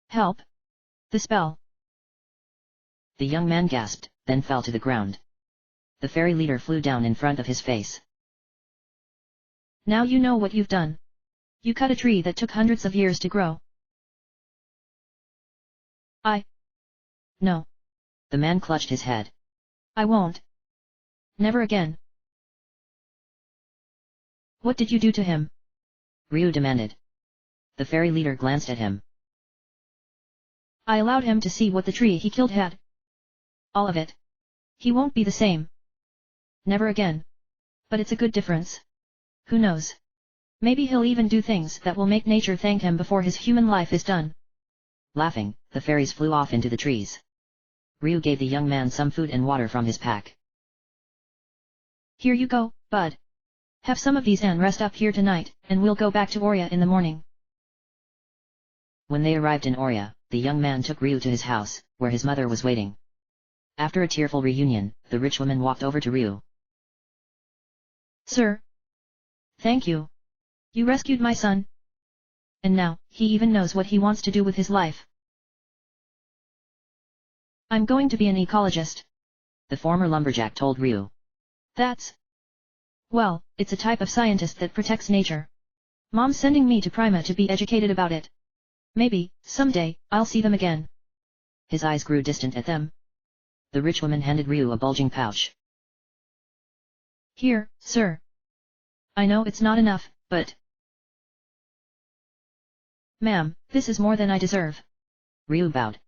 Help! The spell! The young man gasped, then fell to the ground. The fairy leader flew down in front of his face. Now you know what you've done. You cut a tree that took hundreds of years to grow. No. The man clutched his head. I won't. Never again. What did you do to him? Ryu demanded. The fairy leader glanced at him. I allowed him to see what the tree he killed had. All of it. He won't be the same. Never again. But it's a good difference. Who knows? Maybe he'll even do things that will make nature thank him before his human life is done. Laughing, the fairies flew off into the trees. Ryu gave the young man some food and water from his pack. Here you go, bud. Have some of these and rest up here tonight, and we'll go back to Oria in the morning. When they arrived in Oria, the young man took Ryu to his house, where his mother was waiting. After a tearful reunion, the rich woman walked over to Ryu. Sir. Thank you. You rescued my son. And now, he even knows what he wants to do with his life. I'm going to be an ecologist. The former lumberjack told Ryu. That's... Well, it's a type of scientist that protects nature. Mom's sending me to Prima to be educated about it. Maybe, someday, I'll see them again. His eyes grew distant at them. The rich woman handed Ryu a bulging pouch. Here, sir. I know it's not enough, but... Ma'am, this is more than I deserve. Ryu bowed.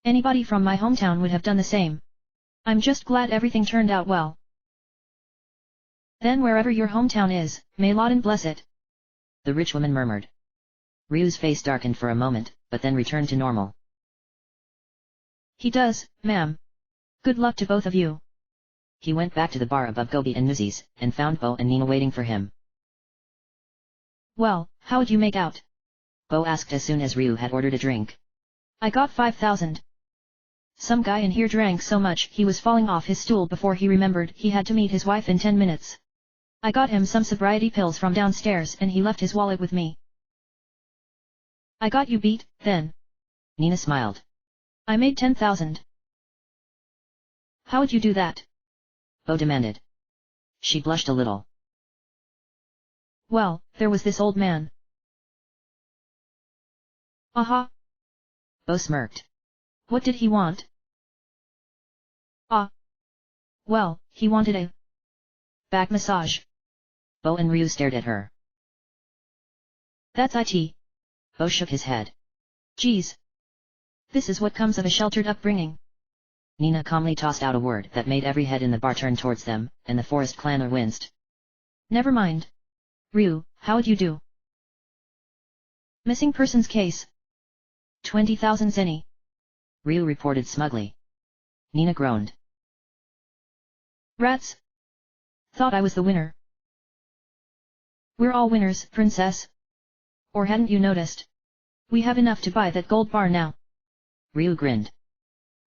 Anybody from my hometown would have done the same. I'm just glad everything turned out well. Then wherever your hometown is, may Laden bless it. The rich woman murmured. Ryu's face darkened for a moment, but then returned to normal. He does, ma'am. Good luck to both of you. He went back to the bar above Gobi and Nuzi's, and found Bo and Nina waiting for him. Well, how'd you make out? Bo asked as soon as Ryu had ordered a drink. I got 5,000. Some guy in here drank so much he was falling off his stool before he remembered he had to meet his wife in 10 minutes. I got him some sobriety pills from downstairs and he left his wallet with me. I got you beat, then. Nina smiled. I made 10,000. How'd you do that? Bo demanded. She blushed a little. Well, there was this old man. Aha. Bo smirked. What did he want? Well, he wanted a back massage. Bo and Ryu stared at her. That's it. Bo shook his head. Geez. This is what comes of a sheltered upbringing. Nina calmly tossed out a word that made every head in the bar turn towards them, and the forest clan winced. Never mind. Ryu, how'd you do? Missing persons case. 20,000 zeni. Ryu reported smugly. Nina groaned. Rats. Thought I was the winner. We're all winners, princess. Or hadn't you noticed? We have enough to buy that gold bar now. Ryu grinned.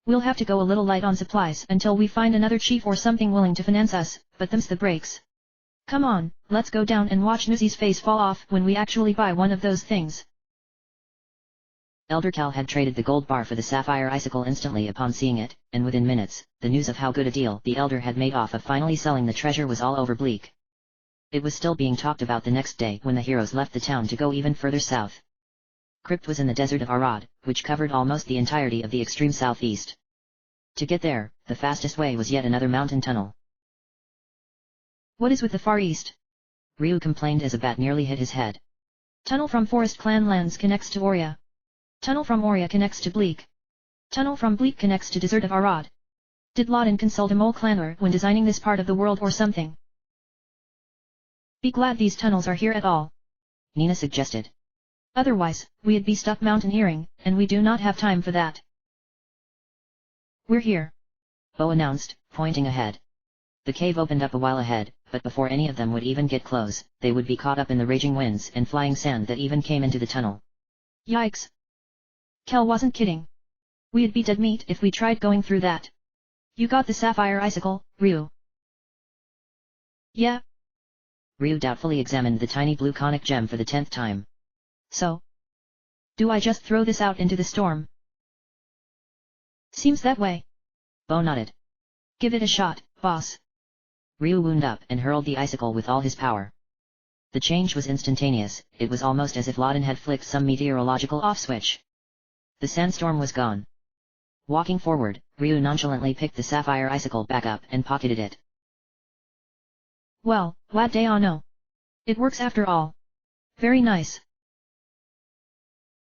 We'll have to go a little light on supplies until we find another chief or something willing to finance us, but them's the breaks. Come on, let's go down and watch Nuzi's face fall off when we actually buy one of those things. Elder Cal had traded the gold bar for the sapphire icicle instantly upon seeing it, and within minutes, the news of how good a deal the elder had made off of finally selling the treasure was all over Bleak. It was still being talked about the next day when the heroes left the town to go even further south. Crypt was in the desert of Arad, which covered almost the entirety of the extreme southeast. To get there, the fastest way was yet another mountain tunnel. What is with the Far East? Ryu complained as a bat nearly hit his head. Tunnel from Forest Clan lands connects to Oria. Tunnel from Oria connects to Bleak. Tunnel from Bleak connects to Desert of Arad. Did Loden consult a mole clanner when designing this part of the world or something? Be glad these tunnels are here at all, Nina suggested. Otherwise, we'd be stuck mountaineering, and we do not have time for that. We're here, Bo announced, pointing ahead. The cave opened up a while ahead, but before any of them would even get close, they would be caught up in the raging winds and flying sand that even came into the tunnel. Yikes. Kel wasn't kidding. We'd be dead meat if we tried going through that. You got the sapphire icicle, Ryu? Yeah. Ryu doubtfully examined the tiny blue conic gem for the 10th time. So? Do I just throw this out into the storm? Seems that way. Bo nodded. Give it a shot, boss. Ryu wound up and hurled the icicle with all his power. The change was instantaneous, it was almost as if Loden had flicked some meteorological off-switch. The sandstorm was gone. Walking forward, Ryu nonchalantly picked the sapphire icicle back up and pocketed it. Well, what day I know. It works after all. Very nice.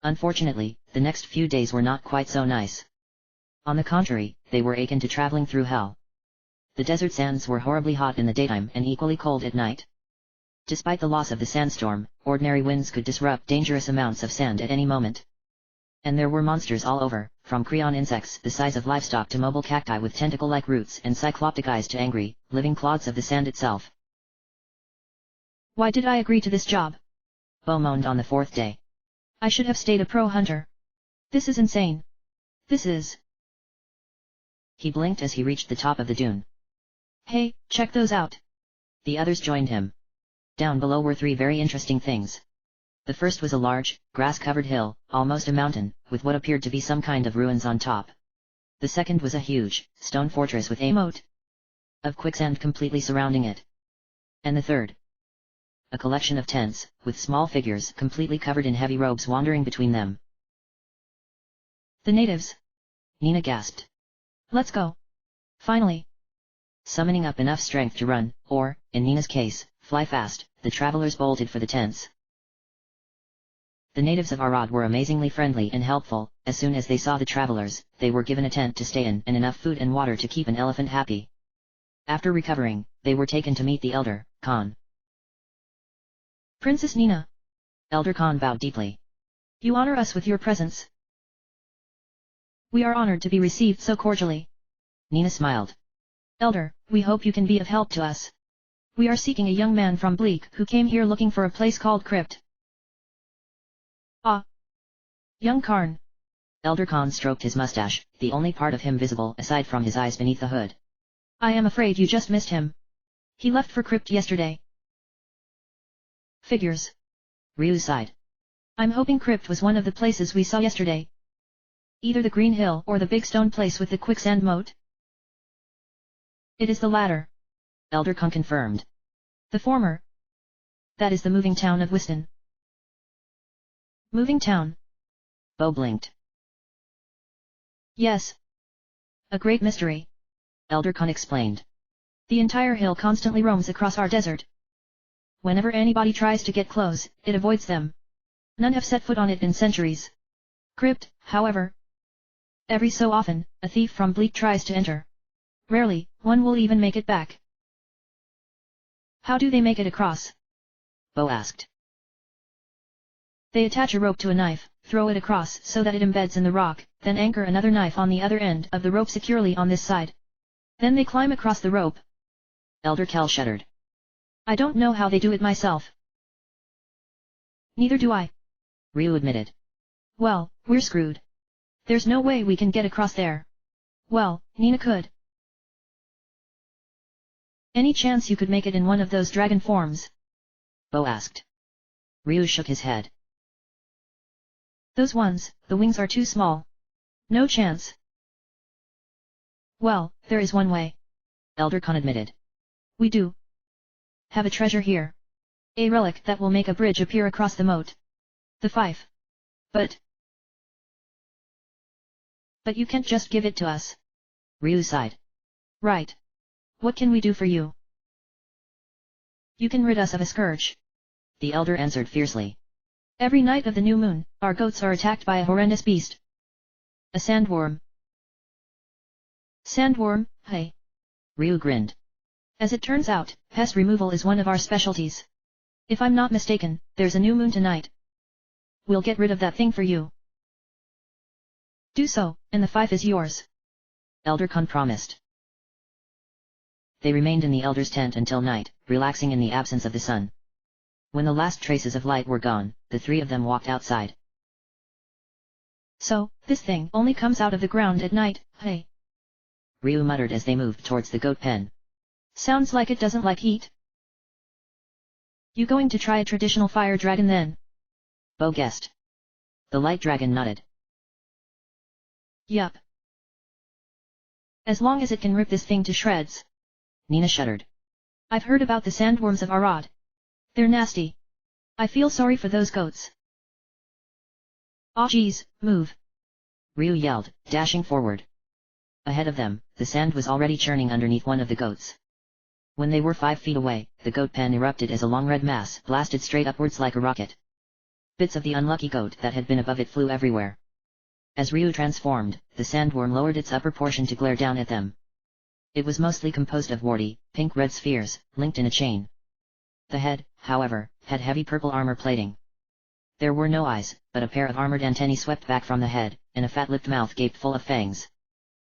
Unfortunately, the next few days were not quite so nice. On the contrary, they were akin to traveling through hell. The desert sands were horribly hot in the daytime and equally cold at night. Despite the loss of the sandstorm, ordinary winds could disrupt dangerous amounts of sand at any moment. And there were monsters all over, from creon insects the size of livestock to mobile cacti with tentacle-like roots and cycloptic eyes to angry, living clods of the sand itself. Why did I agree to this job? Bo moaned on the 4th day. I should have stayed a pro hunter. This is insane. This is... He blinked as he reached the top of the dune. Hey, check those out. The others joined him. Down below were 3 very interesting things. The first was a large, grass-covered hill, almost a mountain, with what appeared to be some kind of ruins on top. The second was a huge, stone fortress with a moat of quicksand completely surrounding it. And the third, a collection of tents, with small figures completely covered in heavy robes wandering between them. The natives. Nina gasped. Let's go. Finally. Summoning up enough strength to run, or, in Nina's case, fly fast, the travelers bolted for the tents. The natives of Arad were amazingly friendly and helpful. As soon as they saw the travelers, they were given a tent to stay in and enough food and water to keep an elephant happy. After recovering, they were taken to meet the Elder, Khan. Princess Nina. Elder Khan bowed deeply. You honor us with your presence. We are honored to be received so cordially. Nina smiled. Elder, we hope you can be of help to us. We are seeking a young man from Bleak who came here looking for a place called Crypt. Ah. Young Karn. Elder Khan stroked his mustache, the only part of him visible aside from his eyes beneath the hood. I am afraid you just missed him. He left for Crypt yesterday. Figures. Ryu sighed. I'm hoping Crypt was one of the places we saw yesterday. Either the Green Hill or the big stone place with the quicksand moat. It is the latter. Elder Khan confirmed. The former. That is the moving town of Wiston. Moving town. Bo blinked. Yes. A great mystery. Elder Khan explained. The entire hill constantly roams across our desert. Whenever anybody tries to get close, it avoids them. None have set foot on it in centuries. Crypt, however. Every so often, a thief from Bleak tries to enter. Rarely, one will even make it back. How do they make it across? Bo asked. They attach a rope to a knife, throw it across so that it embeds in the rock, then anchor another knife on the other end of the rope securely on this side. Then they climb across the rope. Elder Kel shuddered. I don't know how they do it myself. Neither do I. Ryu admitted. Well, we're screwed. There's no way we can get across there. Well, Nina could. Any chance you could make it in one of those dragon forms? Bo asked. Ryu shook his head. Those ones, the wings are too small. No chance. Well, there is one way. Elder Khan admitted. We do have a treasure here. A relic that will make a bridge appear across the moat. The fife. But you can't just give it to us. Ryu sighed. Right. What can we do for you? You can rid us of a scourge. The elder answered fiercely. Every night of the new moon, our goats are attacked by a horrendous beast. A sandworm. Sandworm, hey. Ryu grinned. As it turns out, pest removal is one of our specialties. If I'm not mistaken, there's a new moon tonight. We'll get rid of that thing for you. Do so, and the fief is yours. Elder Khan promised. They remained in the elder's tent until night, relaxing in the absence of the sun. When the last traces of light were gone, the three of them walked outside. So, this thing only comes out of the ground at night, hey? Ryu muttered as they moved towards the goat pen. Sounds like it doesn't like heat. You going to try a traditional fire dragon then? Bo guessed. The light dragon nodded. Yup. As long as it can rip this thing to shreds. Nina shuddered. I've heard about the sandworms of Arad. They're nasty. I feel sorry for those goats. Aw geez, move. Ryu yelled, dashing forward. Ahead of them, the sand was already churning underneath one of the goats. When they were 5 feet away, the goat pen erupted as a long red mass blasted straight upwards like a rocket. Bits of the unlucky goat that had been above it flew everywhere. As Ryu transformed, the sandworm lowered its upper portion to glare down at them. It was mostly composed of warty, pink-red spheres, linked in a chain. The head, however, had heavy purple armor plating. There were no eyes, but a pair of armored antennae swept back from the head, and a fat-lipped mouth gaped full of fangs.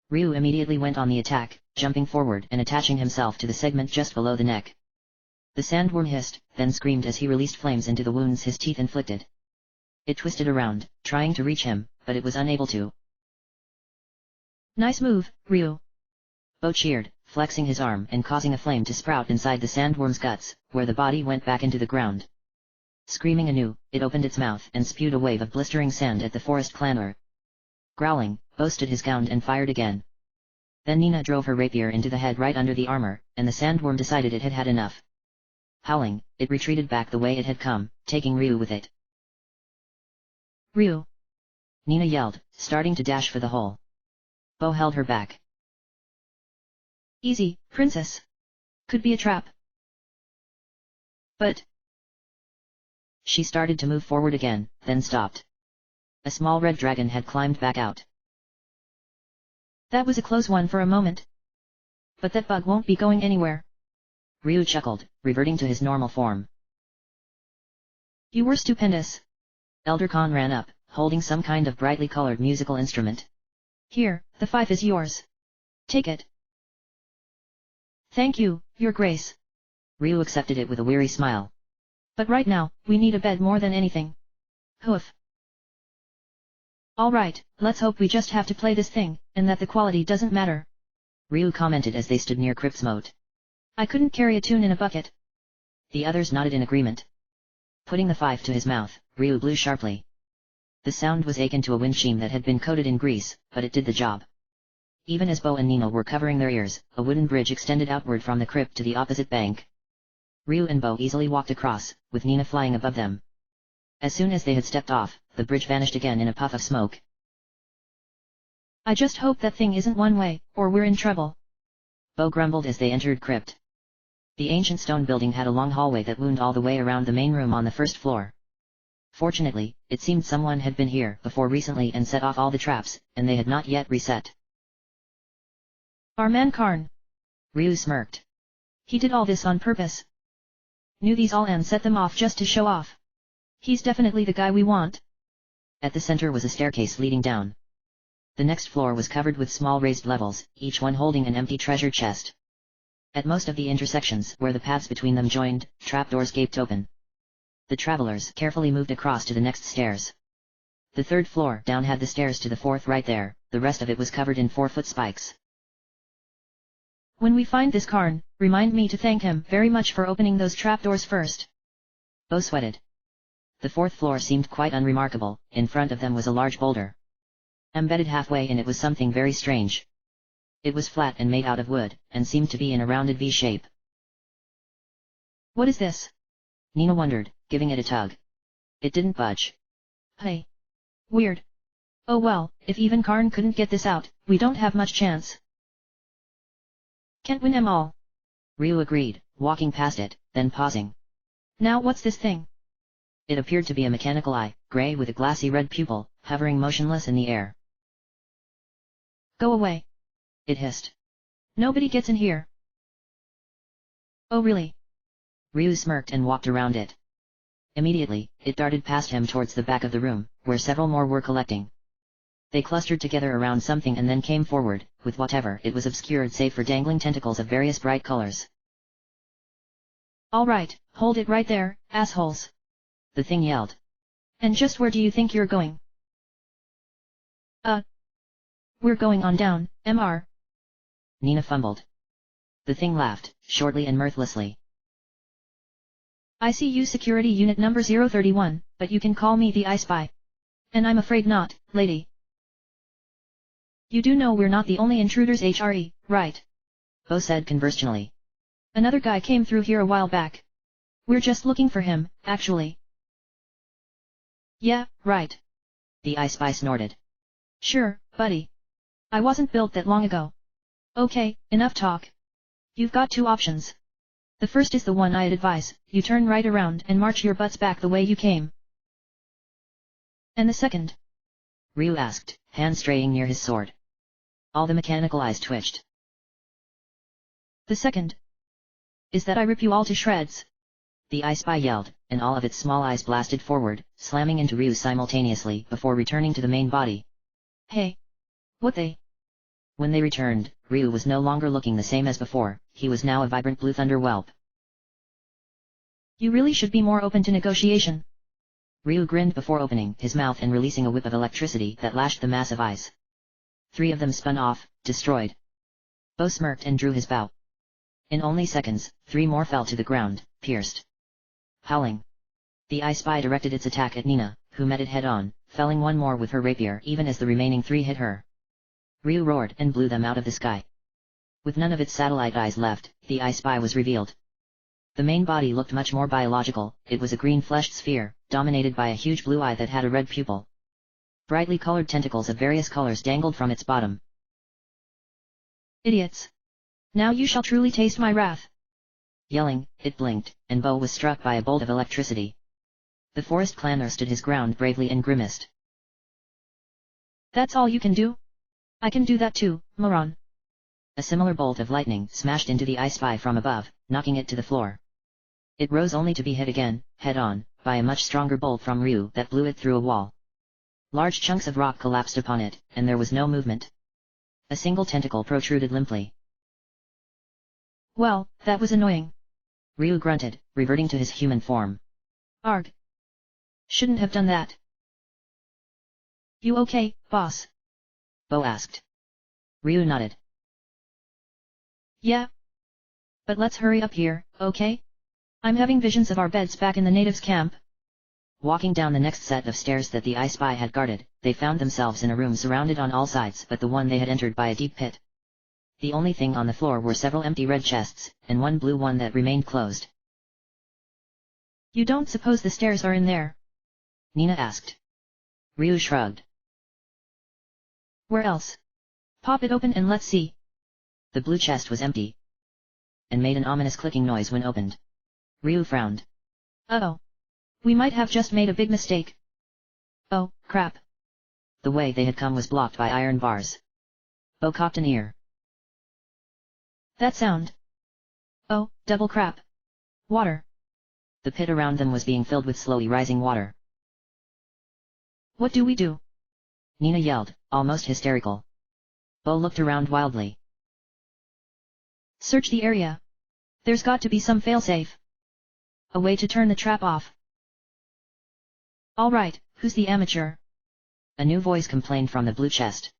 Ryu immediately went on the attack, jumping forward and attaching himself to the segment just below the neck. The sandworm hissed, then screamed as he released flames into the wounds his teeth inflicted. It twisted around, trying to reach him, but it was unable to. Nice move, Ryu. Bo cheered, flexing his arm and causing a flame to sprout inside the sandworm's guts, where the body went back into the ground. Screaming anew, it opened its mouth and spewed a wave of blistering sand at the forest clanner. Growling, Bo stood his ground and fired again. Then Nina drove her rapier into the head right under the armor, and the sandworm decided it had had enough. Howling, it retreated back the way it had come, taking Ryu with it. Ryu! Nina yelled, starting to dash for the hole. Bo held her back. Easy, princess. Could be a trap. But... She started to move forward again, then stopped. A small red dragon had climbed back out. That was a close one for a moment. But that bug won't be going anywhere. Ryu chuckled, reverting to his normal form. You were stupendous. Elder Khan ran up, holding some kind of brightly colored musical instrument. Here, the fief is yours. Take it. Thank you, Your Grace. Ryu accepted it with a weary smile. But right now, we need a bed more than anything. Hoof. Alright, let's hope we just have to play this thing, and that the quality doesn't matter. Ryu commented as they stood near Crypt's moat. I couldn't carry a tune in a bucket. The others nodded in agreement. Putting the fief to his mouth, Ryu blew sharply. The sound was akin to a windshield that had been coated in grease, but it did the job. Even as Bo and Nina were covering their ears, a wooden bridge extended outward from the crypt to the opposite bank. Ryu and Bo easily walked across, with Nina flying above them. As soon as they had stepped off, the bridge vanished again in a puff of smoke. I just hope that thing isn't one way, or we're in trouble. Bo grumbled as they entered crypt. The ancient stone building had a long hallway that wound all the way around the main room on the first floor. Fortunately, it seemed someone had been here before recently and set off all the traps, and they had not yet reset. Our man Karn. Ryu smirked. He did all this on purpose. Knew these all and set them off just to show off. He's definitely the guy we want. At the center was a staircase leading down. The next floor was covered with small raised levels, each one holding an empty treasure chest. At most of the intersections where the paths between them joined, trapdoors gaped open. The travelers carefully moved across to the next stairs. The third floor down had the stairs to the fourth right there, the rest of it was covered in 4-foot spikes. When we find this Karn, remind me to thank him very much for opening those trapdoors first. Bo sweated. The fourth floor seemed quite unremarkable. In front of them was a large boulder. Embedded halfway in it was something very strange. It was flat and made out of wood, and seemed to be in a rounded V shape. What is this? Nina wondered, giving it a tug. It didn't budge. Hey. Weird. Oh well, if even Karn couldn't get this out, we don't have much chance. Can't win 'em all. Ryu agreed, walking past it, then pausing. Now what's this thing? It appeared to be a mechanical eye, grey with a glassy red pupil, hovering motionless in the air. Go away. It hissed. Nobody gets in here. Oh really? Ryu smirked and walked around it. Immediately, it darted past him towards the back of the room, where several more were collecting. They clustered together around something and then came forward, with whatever it was obscured save for dangling tentacles of various bright colors. All right, hold it right there, assholes. The thing yelled. And just where do you think you're going? We're going on down, Mr. Nina fumbled. The thing laughed, shortly and mirthlessly. I see you security unit number 031, but you can call me the I Spy. And I'm afraid not, lady. You do know we're not the only intruders HRE, right? Bo said conversationally. Another guy came through here a while back. We're just looking for him, actually. Yeah, right. The I Spy snorted. Sure, buddy. I wasn't built that long ago. Okay, enough talk. You've got two options. The first is the one I'd advise, you turn right around and march your butts back the way you came. And the second? Ryu asked, hand straying near his sword. All the mechanical eyes twitched. The second is that I rip you all to shreds. The I Spy yelled, and all of its small eyes blasted forward, slamming into Ryu simultaneously before returning to the main body. Hey! What they? When they returned, Ryu was no longer looking the same as before, he was now a vibrant blue thunder whelp. You really should be more open to negotiation. Ryu grinned before opening his mouth and releasing a whip of electricity that lashed the massive eyes. 3 of them spun off, destroyed. Bo smirked and drew his bow. In only seconds, 3 more fell to the ground, pierced. Howling. The I Spy directed its attack at Nina, who met it head-on, felling 1 more with her rapier even as the remaining 3 hit her. Ryu roared and blew them out of the sky. With none of its satellite eyes left, the I Spy was revealed. The main body looked much more biological, it was a green-fleshed sphere, dominated by a huge blue eye that had a red pupil. Brightly colored tentacles of various colors dangled from its bottom. Idiots! Now you shall truly taste my wrath! Yelling, it blinked, and Bo was struck by a bolt of electricity. The forest clanner stood his ground bravely and grimaced. That's all you can do? I can do that too, moron. A similar bolt of lightning smashed into the I Spy from above, knocking it to the floor. It rose only to be hit again, head-on, by a much stronger bolt from Ryu that blew it through a wall. Large chunks of rock collapsed upon it, and there was no movement. A single tentacle protruded limply. Well, that was annoying. Ryu grunted, reverting to his human form. Arg. Shouldn't have done that. You okay, boss? Bo asked. Ryu nodded. Yeah. But let's hurry up here, okay? I'm having visions of our beds back in the natives' camp. Walking down the next set of stairs that the I Spy had guarded, they found themselves in a room surrounded on all sides but the one they had entered by a deep pit. The only thing on the floor were several empty red chests, and one blue one that remained closed. You don't suppose the stairs are in there? Nina asked. Ryu shrugged. Where else? Pop it open and let's see. The blue chest was empty, and made an ominous clicking noise when opened. Ryu frowned. Uh-oh. We might have just made a big mistake. Oh, crap. The way they had come was blocked by iron bars. Bo cocked an ear. That sound. Oh, double crap. Water. The pit around them was being filled with slowly rising water. What do we do? Nina yelled, almost hysterical. Bo looked around wildly. Search the area. There's got to be some failsafe. A way to turn the trap off. Alright, who's the amateur? A new voice complained from the blue chest.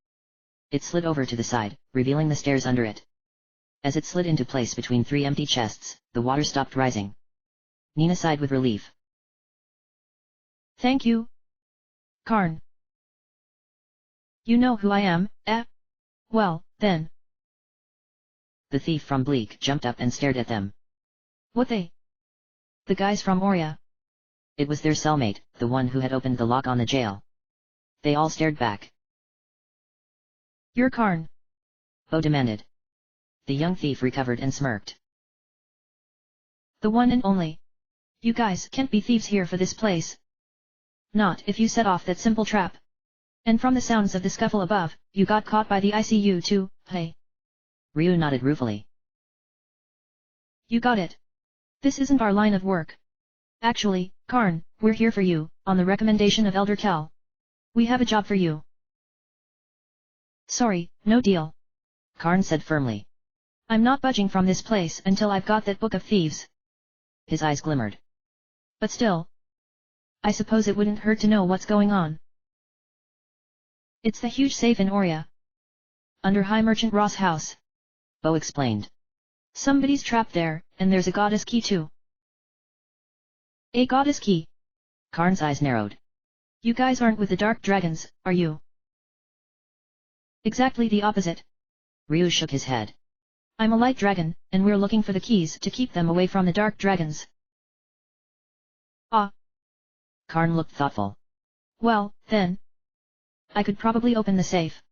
It slid over to the side, revealing the stairs under it. As it slid into place between 3 empty chests, the water stopped rising. Nina sighed with relief. Thank you, Karn. You know who I am, eh? Well, then. The thief from Bleak jumped up and stared at them. What they? The guys from Oria. It was their cellmate, the one who had opened the lock on the jail. They all stared back. You're Karn? Bo demanded. The young thief recovered and smirked. The one and only. You guys can't be thieves here for this place. Not if you set off that simple trap. And from the sounds of the scuffle above, you got caught by the ICU too, hey? Ryu nodded ruefully. You got it. This isn't our line of work. Actually, Karn, we're here for you, on the recommendation of Elder Cal. We have a job for you. Sorry, no deal. Karn said firmly. I'm not budging from this place until I've got that book of thieves. His eyes glimmered. But still, I suppose it wouldn't hurt to know what's going on. It's the huge safe in Oria. Under High Merchant Ross' house. Bo explained. Somebody's trapped there, and there's a goddess key too. A goddess key? Karn's eyes narrowed. You guys aren't with the Dark Dragons, are you? Exactly the opposite. Ryu shook his head. I'm a light dragon, and we're looking for the keys to keep them away from the Dark Dragons. Ah. Karn looked thoughtful. Well, then, I could probably open the safe.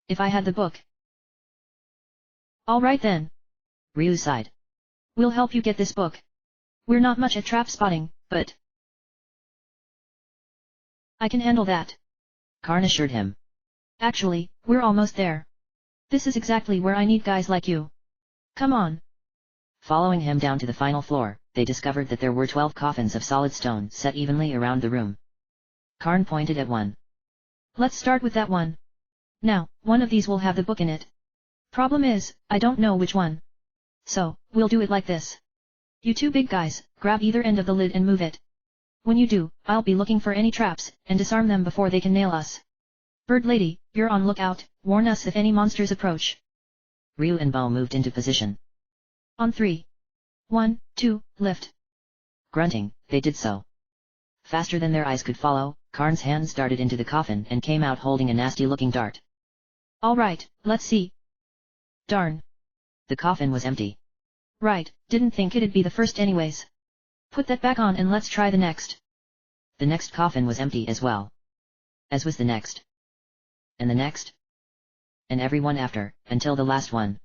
If I had the book. Alright then. Ryu sighed. We'll help you get this book. We're not much at trap spotting, but I can handle that. Karn assured him. Actually, we're almost there. This is exactly where I need guys like you. Come on. Following him down to the final floor, they discovered that there were 12 coffins of solid stone set evenly around the room. Karn pointed at one. Let's start with that one. Now, one of these will have the book in it. Problem is, I don't know which one. So, we'll do it like this. You two big guys, grab either end of the lid and move it. When you do, I'll be looking for any traps, and disarm them before they can nail us. Bird Lady, you're on lookout, warn us if any monsters approach. Ryu and Bo moved into position. On 3. 1, 2, lift. Grunting, they did so. Faster than their eyes could follow, Karn's hands darted into the coffin and came out holding a nasty-looking dart. Alright, let's see. Darn. The coffin was empty. Right, didn't think it'd be the first anyways. Put that back on and let's try the next. The next coffin was empty as well. As was the next. And the next. And every one after, until the last one.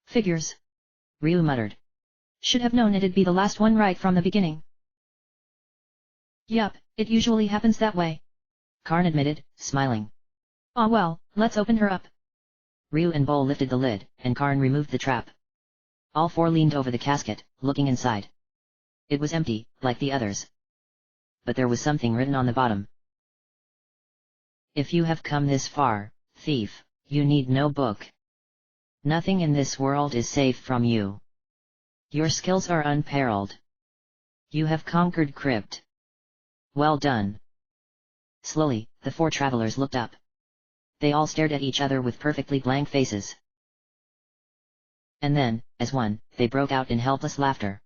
Figures. Ryu muttered. Should have known it'd be the last one right from the beginning. Yup, it usually happens that way. Karn admitted, smiling. Ah well, let's open her up. Ryu and Bo lifted the lid, and Karn removed the trap. All four leaned over the casket, looking inside. It was empty, like the others. But there was something written on the bottom. If you have come this far, thief, you need no book. Nothing in this world is safe from you. Your skills are unparalleled. You have conquered Crypt. Well done. Slowly, the four travelers looked up. They all stared at each other with perfectly blank faces. And then, as one, they broke out in helpless laughter.